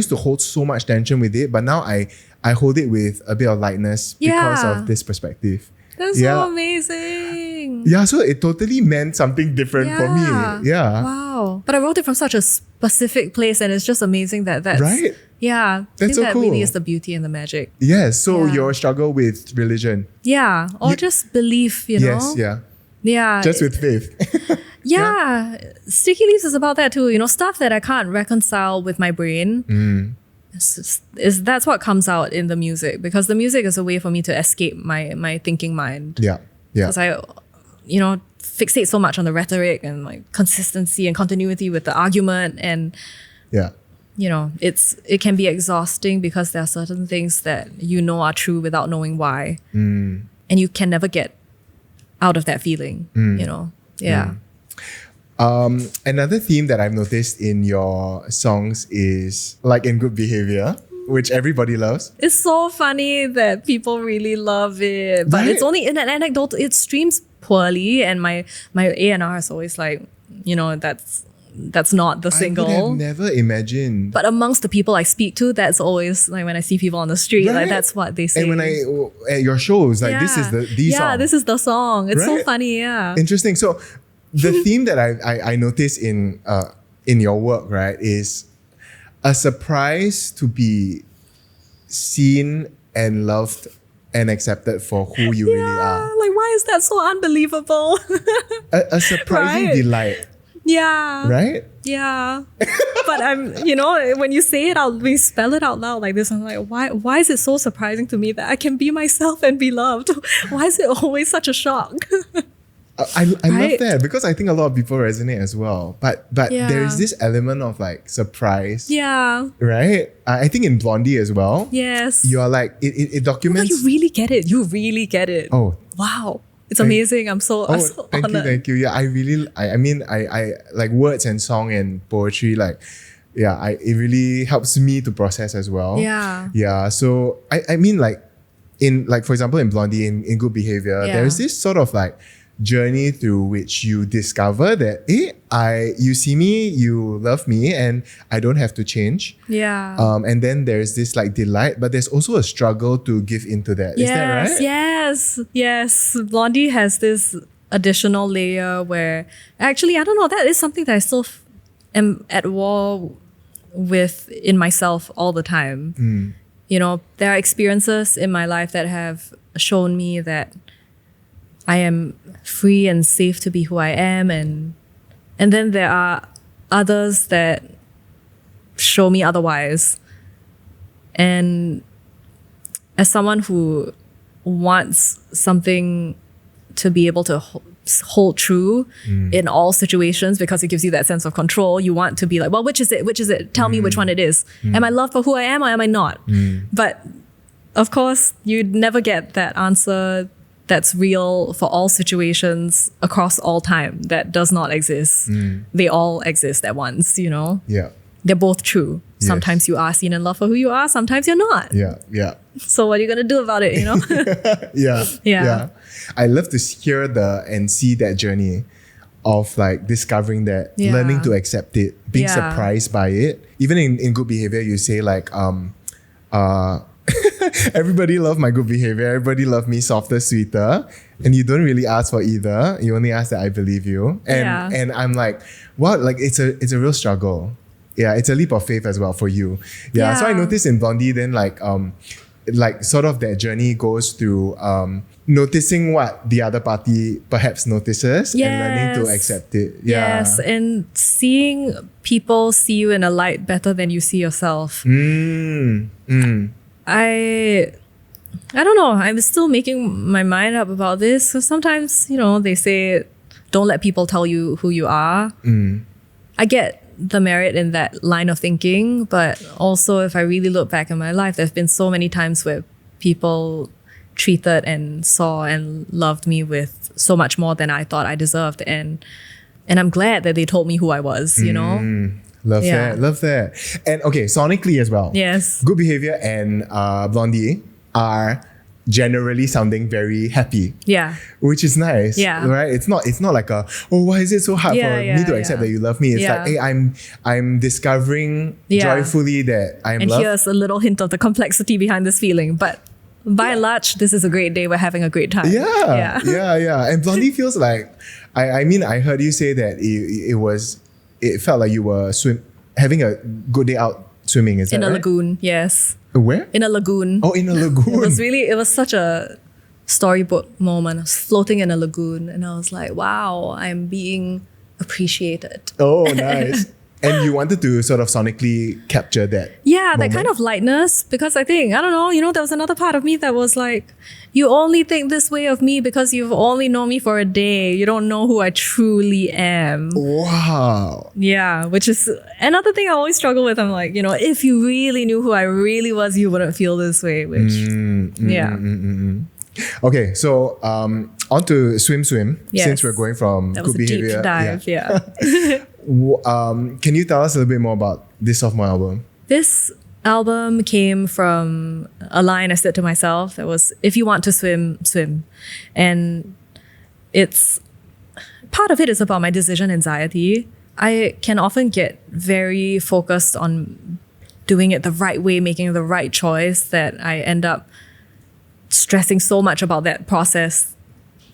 to hold so much tension with it, but now I hold it with a bit of lightness because of this perspective. That's so amazing. Yeah, so it totally meant something different for me. Yeah. Wow. But I wrote it from such a specific place, and it's just amazing that's right. Yeah. That's I think so that cool. really is the beauty and the magic. Yes. So your struggle with religion. Yeah. Or just belief, you know? Yes, yeah. Yeah. Just with faith. Yeah. Sticky Leaves is about that too. You know, stuff that I can't reconcile with my brain. That's what comes out in the music, because the music is a way for me to escape my thinking mind. Yeah. Yeah. Because I, fixate so much on the rhetoric and like consistency and continuity with the argument, and it can be exhausting because there are certain things that are true without knowing why, and you can never get out of that feeling. Another theme that I've noticed in your songs is like in Good Behaviour, which everybody loves. It's so funny that people really love it, but it's only in an anecdote. It streams poorly, and my A&R is always like, that's not the single. I would have never imagined. But amongst the people I speak to, that's always like when I see people on the street, like that's what they say. And when at your shows, like this is the song. Yeah, this is the song. It's so funny. Yeah. Interesting. So the theme that I noticed in your work, right, is a surprise to be seen and loved and accepted for who you really are. Like, why is that so unbelievable? A surprising delight. Yeah. Right? Yeah. But when you say it out, we spell it out loud like this, I'm like, why is it so surprising to me that I can be myself and be loved? Why is it always such a shock? I love that, because I think a lot of people resonate as well. But there is this element of like surprise. Yeah. Right? I think in Blondie as well. Yes. You are like, it documents. Oh, you really get it. You really get it. Oh. Wow. It's amazing. I'm so honored. Thank you. Yeah, I like words and song and poetry, like, it really helps me to process as well. Yeah. Yeah. So I mean, like, for example, in Blondie, in Good Behaviour, there's this sort of like journey through which you discover that you see me, you love me, and I don't have to change. Yeah. And then there's this like delight, but there's also a struggle to give into that. Is that right? Yes. Blondie has this additional layer where actually, I don't know, that is something that I still am at war with in myself all the time. There are experiences in my life that have shown me that I am free and safe to be who I am, and then there are others that show me otherwise. And as someone who wants something to be able to hold true in all situations, because it gives you that sense of control, you want to be like, well, which is it? Tell me which one it is. Am I loved for who I am, or am I not? But of course, you'd never get that answer that's real for all situations across all time. That does not exist. They all exist at once, Yeah. They're both true. Sometimes you are seen and loved for who you are, sometimes you're not. Yeah. So what are you gonna do about it, you know? Yeah. I love to hear and see that journey of like discovering that, learning to accept it, being surprised by it. Even in good behavior, you say like, everybody love my good behavior, everybody love me softer, sweeter, and you don't really ask for either. You only ask that I believe you. And I'm like, what? Like it's a real struggle. Yeah, it's a leap of faith as well for you. Yeah. So I noticed in Blondie, then like sort of that journey goes through noticing what the other party perhaps notices and learning to accept it. Yeah. Yes, and seeing people see you in a light better than you see yourself. I don't know. I'm still making my mind up about this. So sometimes, they say, don't let people tell you who you are. I get the merit in that line of thinking, but also if I really look back in my life, there's been so many times where people treated and saw and loved me with so much more than I thought I deserved. And I'm glad that they told me who I was, Love that. And okay, sonically as well. Yes. Good Behaviour and Blondie are generally sounding very happy. Yeah. Which is nice. Yeah. Right? It's not like why is it so hard for me to accept that you love me? It's like, hey, I'm discovering joyfully that I'm loved. And here's a little hint of the complexity behind this feeling. But by and large, this is a great day. We're having a great time. Yeah. And Blondie feels like, I mean, I heard you say that it felt like you were having a good day out swimming. Is that in a right? lagoon, yes. Where? In a lagoon. Oh, in a lagoon. It was such a storybook moment. I was floating in a lagoon and I was like, wow, I'm being appreciated. Oh, nice. And you wanted to sort of sonically capture that. Yeah, moment? that kind of lightness, because I think, I don't know, there was another part of me that was like, you only think this way of me because you've only known me for a day. You don't know who I truly am. Wow. Yeah, which is another thing I always struggle with. I'm like, if you really knew who I really was, you wouldn't feel this way, which, Okay, so on to Swim. Yes. Since we're going from that was Good a Behaviour. deep dive, yeah. Can you tell us a little bit more about this sophomore album? This album came from a line I said to myself that was, if you want to swim, swim. And part of it is about my decision anxiety. I can often get very focused on doing it the right way, making the right choice, that I end up stressing so much about that process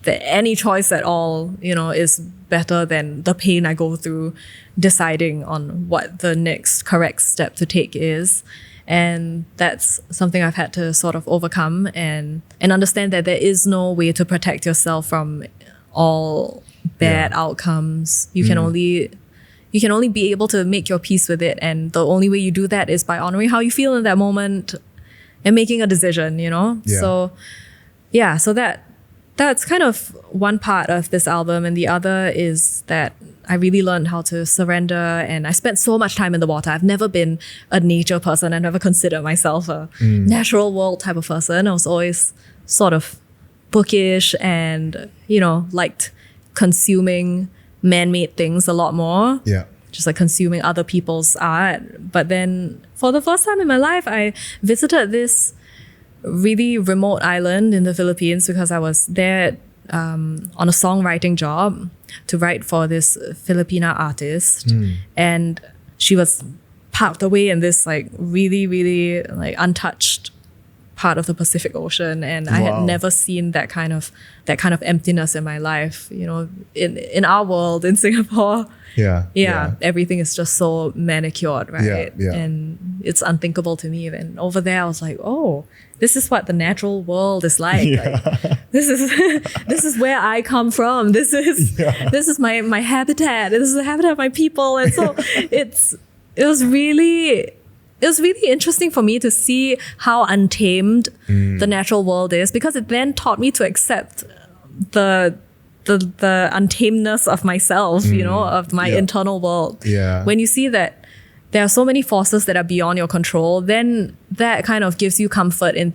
that any choice at all, is better than the pain I go through deciding on what the next correct step to take is. And that's something I've had to sort of overcome and understand that there is no way to protect yourself from all bad outcomes. You can only be able to make your peace with it. And the only way you do that is by honoring how you feel in that moment and making a decision, So that's kind of one part of this album. And the other is that I really learned how to surrender, and I spent so much time in the water. I've never been a nature person. I never considered myself a natural world type of person. I was always sort of bookish and, liked consuming man-made things a lot more. Yeah. Just like consuming other people's art. But then for the first time in my life, I visited this really remote island in the Philippines because I was there on a songwriting job to write for this Filipina artist. And she was parked away in this like really, really like untouched part of the Pacific Ocean. And I had never seen that kind of emptiness in my life. In our world, in Singapore, everything is just so manicured, right? Yeah. And it's unthinkable to me. And over there, I was like, oh, this is what the natural world is like. Like this is where I come from. This is my habitat. This is the habitat of my people. And so it was really interesting for me to see how untamed the natural world is, because it then taught me to accept the untamedness of myself, of my internal world. Yeah. When you see that there are so many forces that are beyond your control, then that kind of gives you comfort in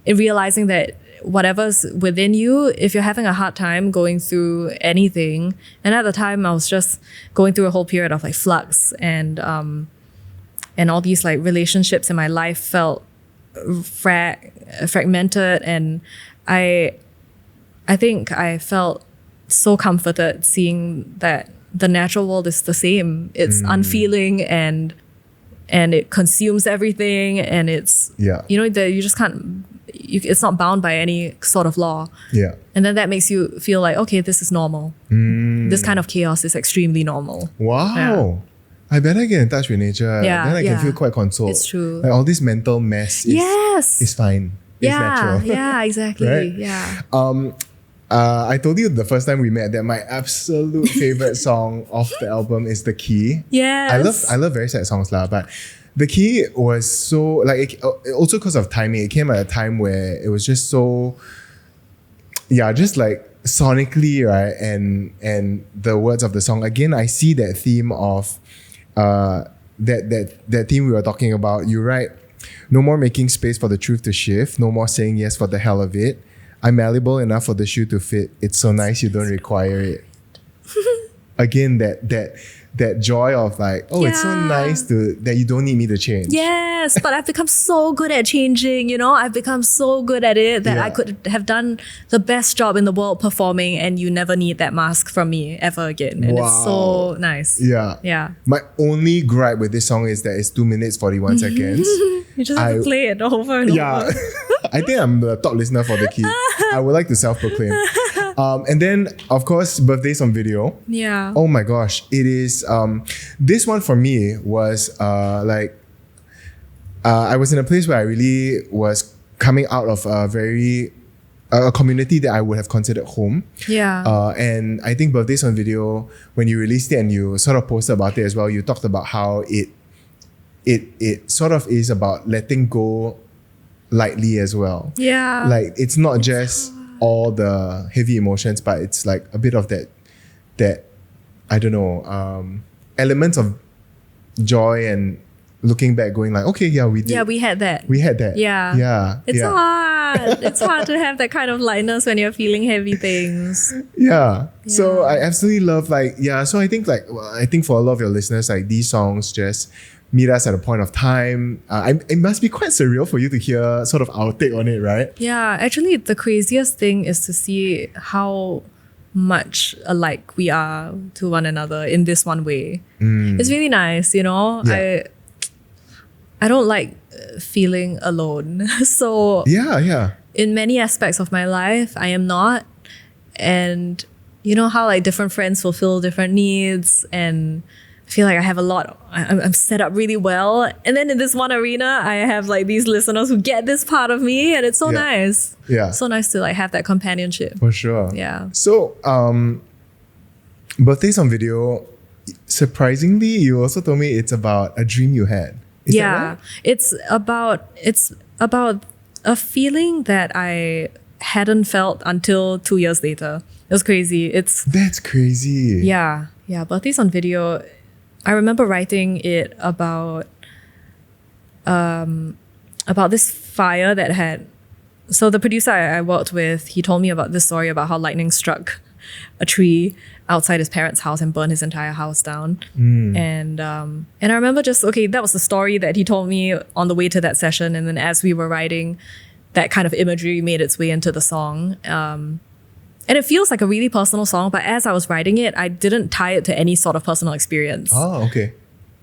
realizing that whatever's within you, if you're having a hard time going through anything, and at the time I was just going through a whole period of like flux and and all these like relationships in my life felt fragmented, and I think I felt so comforted seeing that the natural world is the same. It's unfeeling and it consumes everything, and it's that you just can't. It's not bound by any sort of law. Yeah. And then that makes you feel like, okay, this is normal. This kind of chaos is extremely normal. Wow. Yeah. I better get in touch with nature. Yeah, Then I can feel quite consoled. It's true. Like all this mental mess is fine. It's natural. Yeah, exactly. Right? Yeah. I told you the first time we met that my absolute favorite song of the album is The Key. Yes. I love very sad songs lah, but The Key was so like also because of timing. It came at a time where it was just so just like sonically, right? And the words of the song, again, I see that theme of that theme we were talking about. You write, no more making space for the truth to shift, no more saying yes for the hell of it. I'm malleable enough for the shoe to fit. It's so nice you don't require it. Again, that joy of like, it's so nice that you don't need me to change. Yes, but I've become so good at changing, I've become so good at it that I could have done the best job in the world performing, and you never need that mask from me ever again. And it's so nice. Yeah. Yeah. My only gripe with this song is that it's 2 minutes 41 seconds. You just have to play it over and over. I think I'm the top listener for The Key. I would like to self-proclaim. And then, of course, Birthdays on Video. Yeah. Oh my gosh. It is, this one for me was I was in a place where I really was coming out of a community that I would have considered home. Yeah. And I think Birthdays on Video, when you released it and you sort of posted about it as well, you talked about how it sort of is about letting go lightly as well. Yeah. Like it's not just all the heavy emotions, but it's like a bit of that I don't know, elements of joy and looking back going like, okay, we did. Yeah, we had that. Yeah. Yeah. It's hard. It's hard to have that kind of lightness when you're feeling heavy things. Yeah. So I absolutely love so I think for a lot of your listeners, like these songs just meet us at a point of time. It must be quite surreal for you to hear sort of our take on it, right? Yeah, actually the craziest thing is to see how much alike we are to one another in this one way. It's really nice, Yeah. I don't like feeling alone. So in many aspects of my life, I am not. And you know how like different friends fulfill different needs, and I feel like I have a lot. I'm set up really well. And then in this one arena, I have like these listeners who get this part of me, and it's so nice. Yeah. So nice to like have that companionship. For sure. Yeah. So, Birthdays on Video, surprisingly, you also told me it's about a dream you had. Is that right? It's about a feeling that I hadn't felt until 2 years later. It was crazy. That's crazy. Yeah. Birthdays on Video, I remember writing it about this fire that had. So the producer I worked with, he told me about this story about how lightning struck a tree outside his parents' house and burned his entire house down. And I remember that was the story that he told me on the way to that session. And then as we were writing, that kind of imagery made its way into the song. And it feels like a really personal song, but as I was writing it, I didn't tie it to any sort of personal experience. Oh, okay.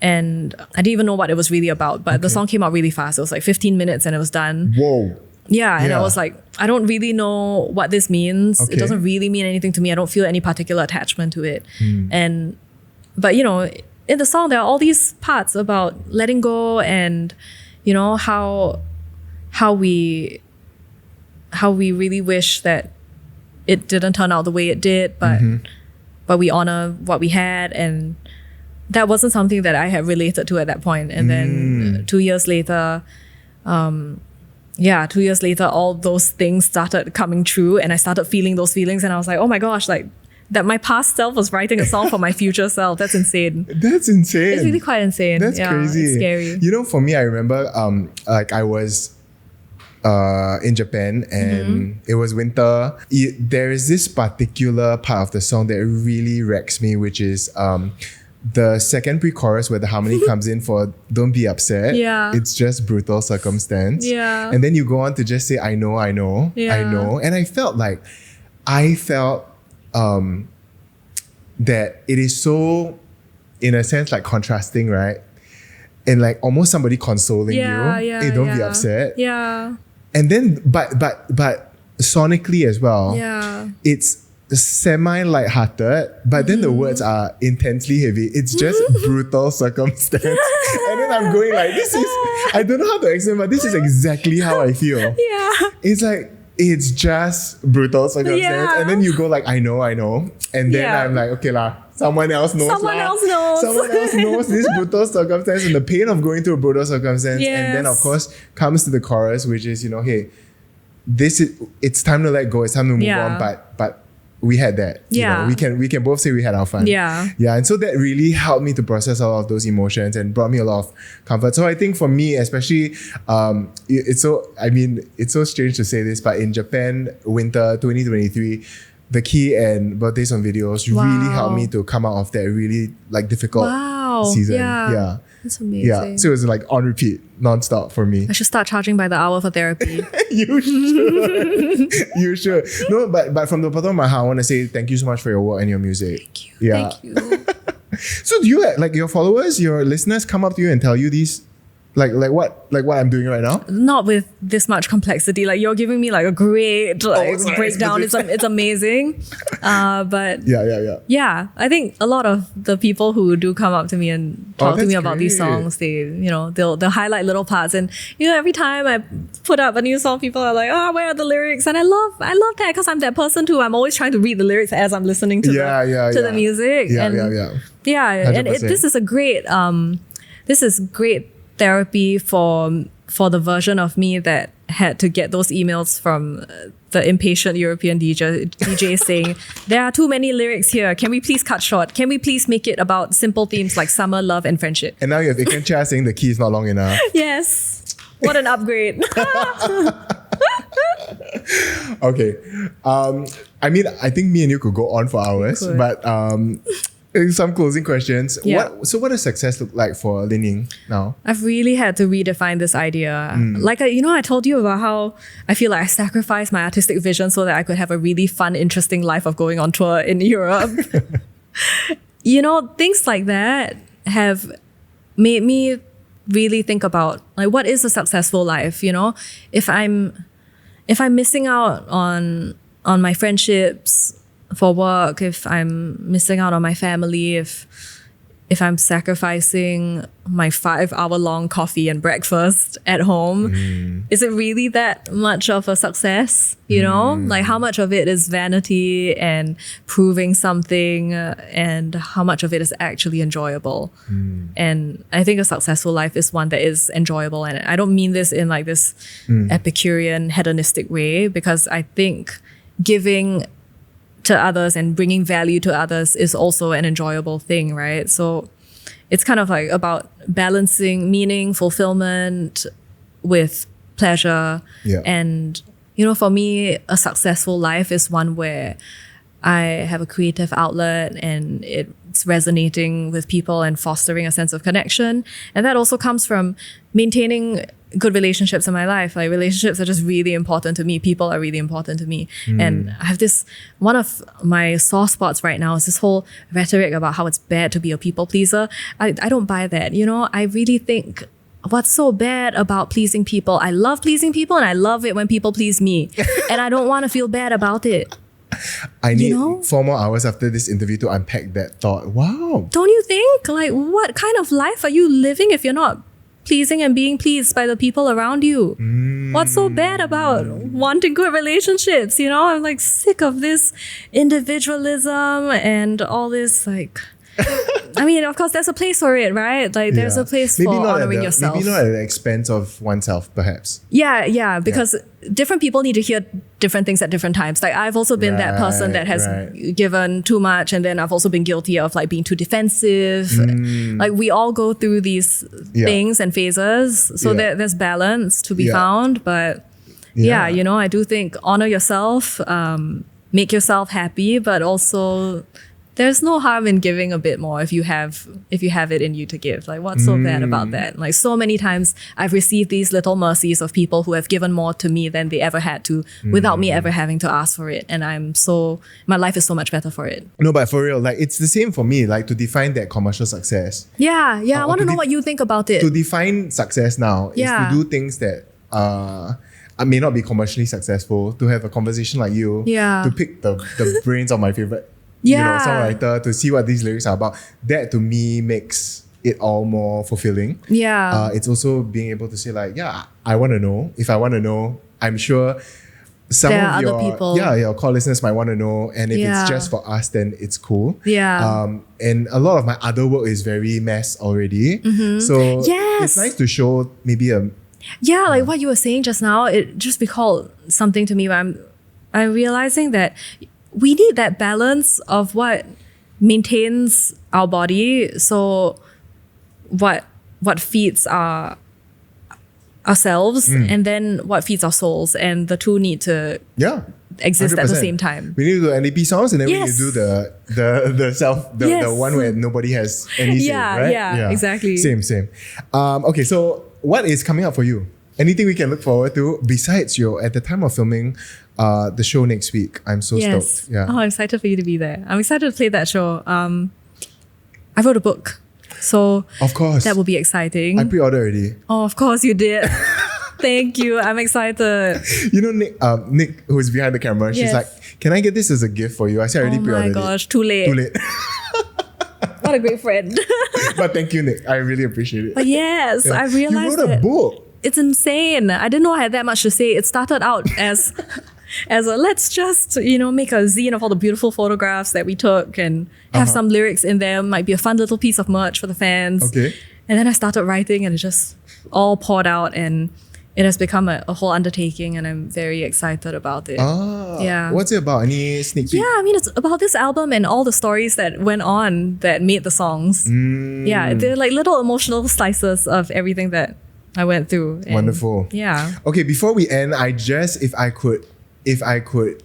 And I didn't even know what it was really about, but the song came out really fast. It was like 15 minutes and it was done. Whoa. Yeah, and I was like, I don't really know what this means. Okay. It doesn't really mean anything to me. I don't feel any particular attachment to it. But in the song, there are all these parts about letting go and, how we really wish that it didn't turn out the way it did, but we honor what we had, and that wasn't something that I had related to at that point. And then 2 years later, 2 years later, all those things started coming true, and I started feeling those feelings, and I was like, oh my gosh, like that my past self was writing a song for my future self. That's insane. That's insane. It's really quite insane. That's crazy. It's scary. For me, I remember I was in Japan and it was winter. There is this particular part of the song that really wrecks me, which is the second pre-chorus where the harmony comes in for "Don't be upset." Yeah. It's just brutal circumstance. Yeah. And then you go on to just say, "I know, I know, I Yeah. know," and I felt that it is so, in a sense, like contrasting, right? And like almost somebody consoling you. Hey, don't be upset. Yeah. And then, but sonically as well, Yeah. it's semi lighthearted, but then the words are intensely heavy. It's just brutal circumstance. And then I'm going like, I don't know how to explain, but this is exactly how I feel. Yeah. It's like, it's just brutal circumstance. Yeah. And then you go like, I know. And then I'm like, okay lah, someone else knows. Someone else knows this brutal circumstance and the pain of going through a brutal circumstance. Yes. And then of course comes to the chorus, which is, hey, it's time to let go. It's time to move on. But we had that. Yeah. We can both say we had our fun. Yeah. Yeah. And so that really helped me to process all of those emotions and brought me a lot of comfort. So I think for me, especially, it's so strange to say this, but in Japan, winter 2023, the Key and Birthday Song videos really helped me to come out of that really like difficult season. Yeah. That's amazing. Yeah. So it was like on repeat, non-stop for me. I should start charging by the hour for therapy. You should. You should. No, but from the bottom of my heart, I want to say thank you so much for your work and your music. Thank you. Yeah. Thank you. So do you like your followers, your listeners come up to you and tell you these like what I'm doing right now? Not with this much complexity. Like you're giving me like a great breakdown. It's amazing. But yeah. I think a lot of the people who do come up to me and talk to me about these songs, they'll highlight little parts. And every time I put up a new song, people are like, "Oh, where are the lyrics?" And I love that because I'm that person too. I'm always trying to read the lyrics as I'm listening to the music. This is great therapy for the version of me that had to get those emails from the impatient European DJ saying, "There are too many lyrics here. Can we please cut short? Can we please make it about simple themes like summer, love, and friendship?" And now you have Aiken Chia saying the key is not long enough. Yes. What an upgrade. Okay. I think me and you could go on for hours, but some closing questions. Yeah. What does success look like for Linying now? I've really had to redefine this idea. Like, I told you about how I feel like I sacrificed my artistic vision so that I could have a really fun, interesting life of going on tour in Europe. Things like that have made me really think about like, what is a successful life? If I'm missing out on my friendships for work, if I'm missing out on my family, if I'm sacrificing my 5-hour-long coffee and breakfast at home, is it really that much of a success? Like how much of it is vanity and proving something and how much of it is actually enjoyable? And I think a successful life is one that is enjoyable. And I don't mean this in like this Epicurean hedonistic way, because I think giving to others and bringing value to others is also an enjoyable thing, right? So it's kind of like about balancing meaning, fulfillment with pleasure. Yeah. And, for me, a successful life is one where I have a creative outlet and it's resonating with people and fostering a sense of connection. And that also comes from maintaining good relationships in my life. Like relationships are just really important to me. People are really important to me. And I have one of my sore spots right now is this whole rhetoric about how it's bad to be a people pleaser. I don't buy that. I really think, what's so bad about pleasing people? I love pleasing people and I love it when people please me. And I don't want to feel bad about it. I need 4 more hours after this interview to unpack that thought. Wow. Don't you think? Like, what kind of life are you living if you're not pleasing and being pleased by the people around you? What's so bad about wanting good relationships? I'm like sick of this individualism and all this like I mean, of course, there's a place for it, right? Like there's a place for honoring yourself. Maybe not at the expense of oneself, perhaps. Yeah, because different people need to hear different things at different times. Like I've also been that person that has given too much, and then I've also been guilty of like being too defensive. Like we all go through these things and phases, so there's balance to be found. But I do think honor yourself, make yourself happy, but also there's no harm in giving a bit more if you have it in you to give. Like, what's so bad about that? Like, so many times I've received these little mercies of people who have given more to me than they ever had to without me ever having to ask for it. And my life is so much better for it. No, but for real, like, it's the same for me, like, to define that commercial success. Yeah. I want to know what you think about it. To define success now is to do things that may not be commercially successful, to have a conversation like you, to pick the brains of my favorite songwriter, to see what these lyrics are about. That to me makes it all more fulfilling. It's also being able to say like, I want to know. If I want to know, I'm sure some there of are other people. your core listeners might want to know. And if it's just for us, then it's cool. And a lot of my other work is very mass already. So it's nice to show maybe like what you were saying just now, it just recalled something to me where I'm realizing that we need that balance of what maintains our body, so what feeds ourselves, and then what feeds our souls, and the two need to exist 100%. At the same time. We need to do NDP songs, and then we need to do the one where nobody has any say, right? Yeah, exactly. Same. Okay, so what is coming up for you? Anything we can look forward to besides at the time of filming the show next week? I'm so stoked. Yeah. Oh, I'm excited for you to be there. I'm excited to play that show. I wrote a book, so of course that will be exciting. I pre-ordered already. Oh, of course you did. Thank you. I'm excited. You know, Nick, who's behind the camera, she's like, "Can I get this as a gift for you?" I said, "I already pre-ordered it." Oh my gosh, too late. What a great friend. But thank you, Nick. I really appreciate it. But yes, I realized you wrote a book. It's insane. I didn't know I had that much to say. It started out as a let's just, make a zine of all the beautiful photographs that we took and have some lyrics in there. Might be a fun little piece of merch for the fans. Okay. And then I started writing and it just all poured out, and it has become a whole undertaking, and I'm very excited about it. What's it about? Any sneak peek? It's about this album and all the stories that went on that made the songs. They're like little emotional slices of everything that I went through. Wonderful. Yeah. Okay, before we end, if I could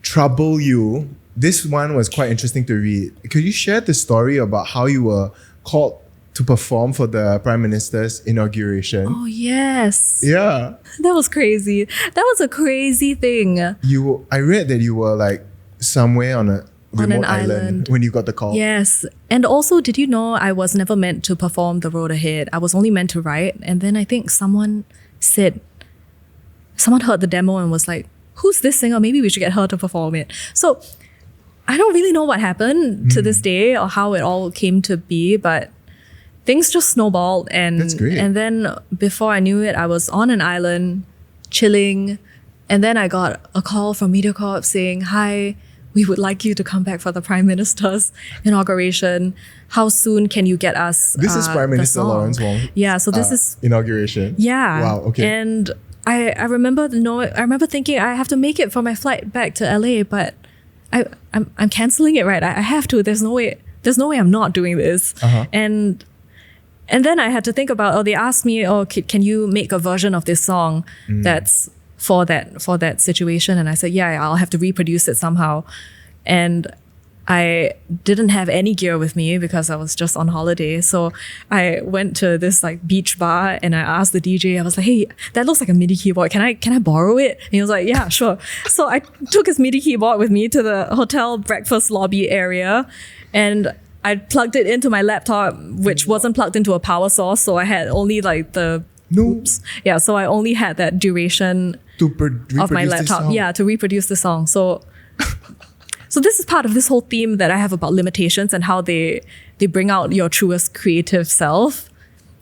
trouble you, this one was quite interesting to read. Could you share the story about how you were called to perform for the Prime Minister's inauguration? Oh, yes. Yeah. That was crazy. That was a crazy thing. I read that you were like somewhere on a remote island when you got the call. Yes. And also, did you know I was never meant to perform The Road Ahead? I was only meant to write. And then I think someone heard the demo and was like, who's this singer? Maybe we should get her to perform it. So I don't really know what happened to this day or how it all came to be, but things just snowballed. And that's great. And then before I knew it, I was on an island chilling. And then I got a call from MediaCorp saying, "Hi, we would like you to come back for the Prime Minister's inauguration. How soon can you get us This is Prime Minister Lawrence Wong. Yeah, so this is inauguration. Yeah. Wow, okay. And I remember thinking I have to make it for my flight back to LA, but I'm canceling it, right? I have to. There's no way I'm not doing this. And then I had to think about, they asked me, can you make a version of this song that's for that situation? And I said, yeah, I'll have to reproduce it somehow. And I didn't have any gear with me because I was just on holiday. So I went to this like beach bar and I asked the DJ, I was like, hey, that looks like a MIDI keyboard. Can I borrow it? And he was like, yeah, sure. So I took his MIDI keyboard with me to the hotel breakfast lobby area, and I plugged it into my laptop, which wasn't plugged into a power source. So I had only like so I only had that duration of my laptop. Yeah, to reproduce the song. So this is part of this whole theme that I have about limitations and how they bring out your truest creative self.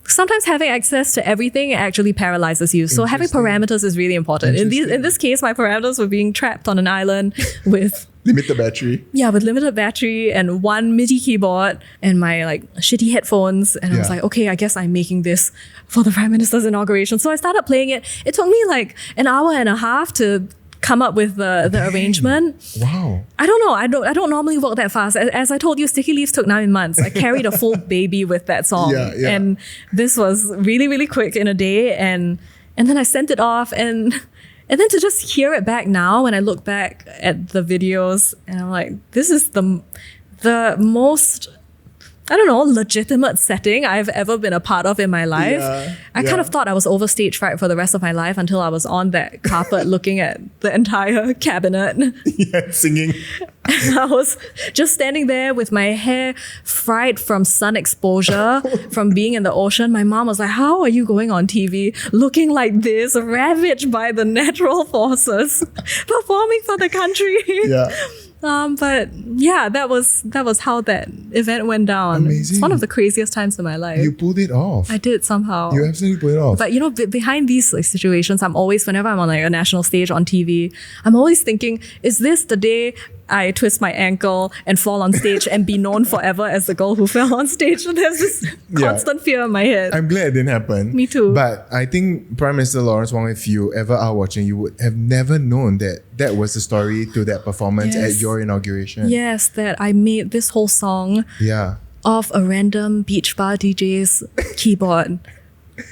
Sometimes having access to everything actually paralyzes you. So having parameters is really important. In this case, my parameters were being trapped on an island with limited battery. Yeah, with limited battery and one MIDI keyboard and my like shitty headphones. And I was like, okay, I guess I'm making this for the Prime Minister's inauguration. So I started playing it. It took me like an hour and a half to come up with the arrangement. Wow. I don't know. I don't normally work that fast. As I told you, Sticky Leaves took 9 months. I carried a full baby with that song. And this was really, really quick in a day. And then I sent it off, and And then to just hear it back now, when I look back at the videos, and I'm like, this is the most, I don't know, legitimate setting I've ever been a part of in my life. I kind of thought I was over stage fright for the rest of my life until I was on that carpet looking at the entire cabinet. Yeah, singing. And I was just standing there with my hair fried from sun exposure, from being in the ocean. My mom was like, how are you going on TV looking like this, ravaged by the natural forces, performing for the country? Yeah. But yeah, that was how that event went down. Amazing. It's one of the craziest times in my life. You pulled it off. I did somehow. You absolutely pulled it off. But you know, behind these like situations, I'm always, whenever I'm on like a national stage on TV, I'm always thinking, is this the day I twist my ankle and fall on stage and be known forever as the girl who fell on stage? So there's this constant fear in my head. I'm glad it didn't happen. Me too. But I think Prime Minister Lawrence Wong, if you ever are watching, you would have never known that that was the story to that performance at your inauguration. Yes, that I made this whole song off a random beach bar DJ's keyboard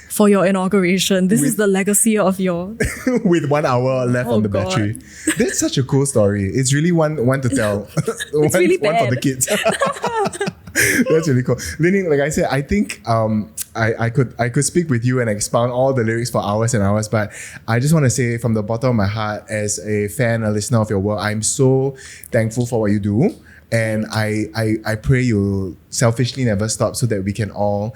for your inauguration. This is the legacy of your... With 1 hour left on the battery. That's such a cool story. It's really one to tell. It's really bad. One for the kids. That's really cool. Linying, like I said, I think I could speak with you and expound all the lyrics for hours and hours, but I just want to say from the bottom of my heart, as a fan, a listener of your work, I'm so thankful for what you do. And I pray you selfishly never stop so that we can all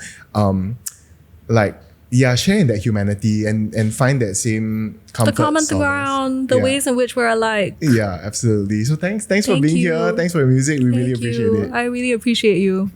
share in that humanity and find that same comfort. The common ground, the ways in which we're alike. Yeah, absolutely. So thanks for being here. Thanks for your music. We really appreciate it. I really appreciate you.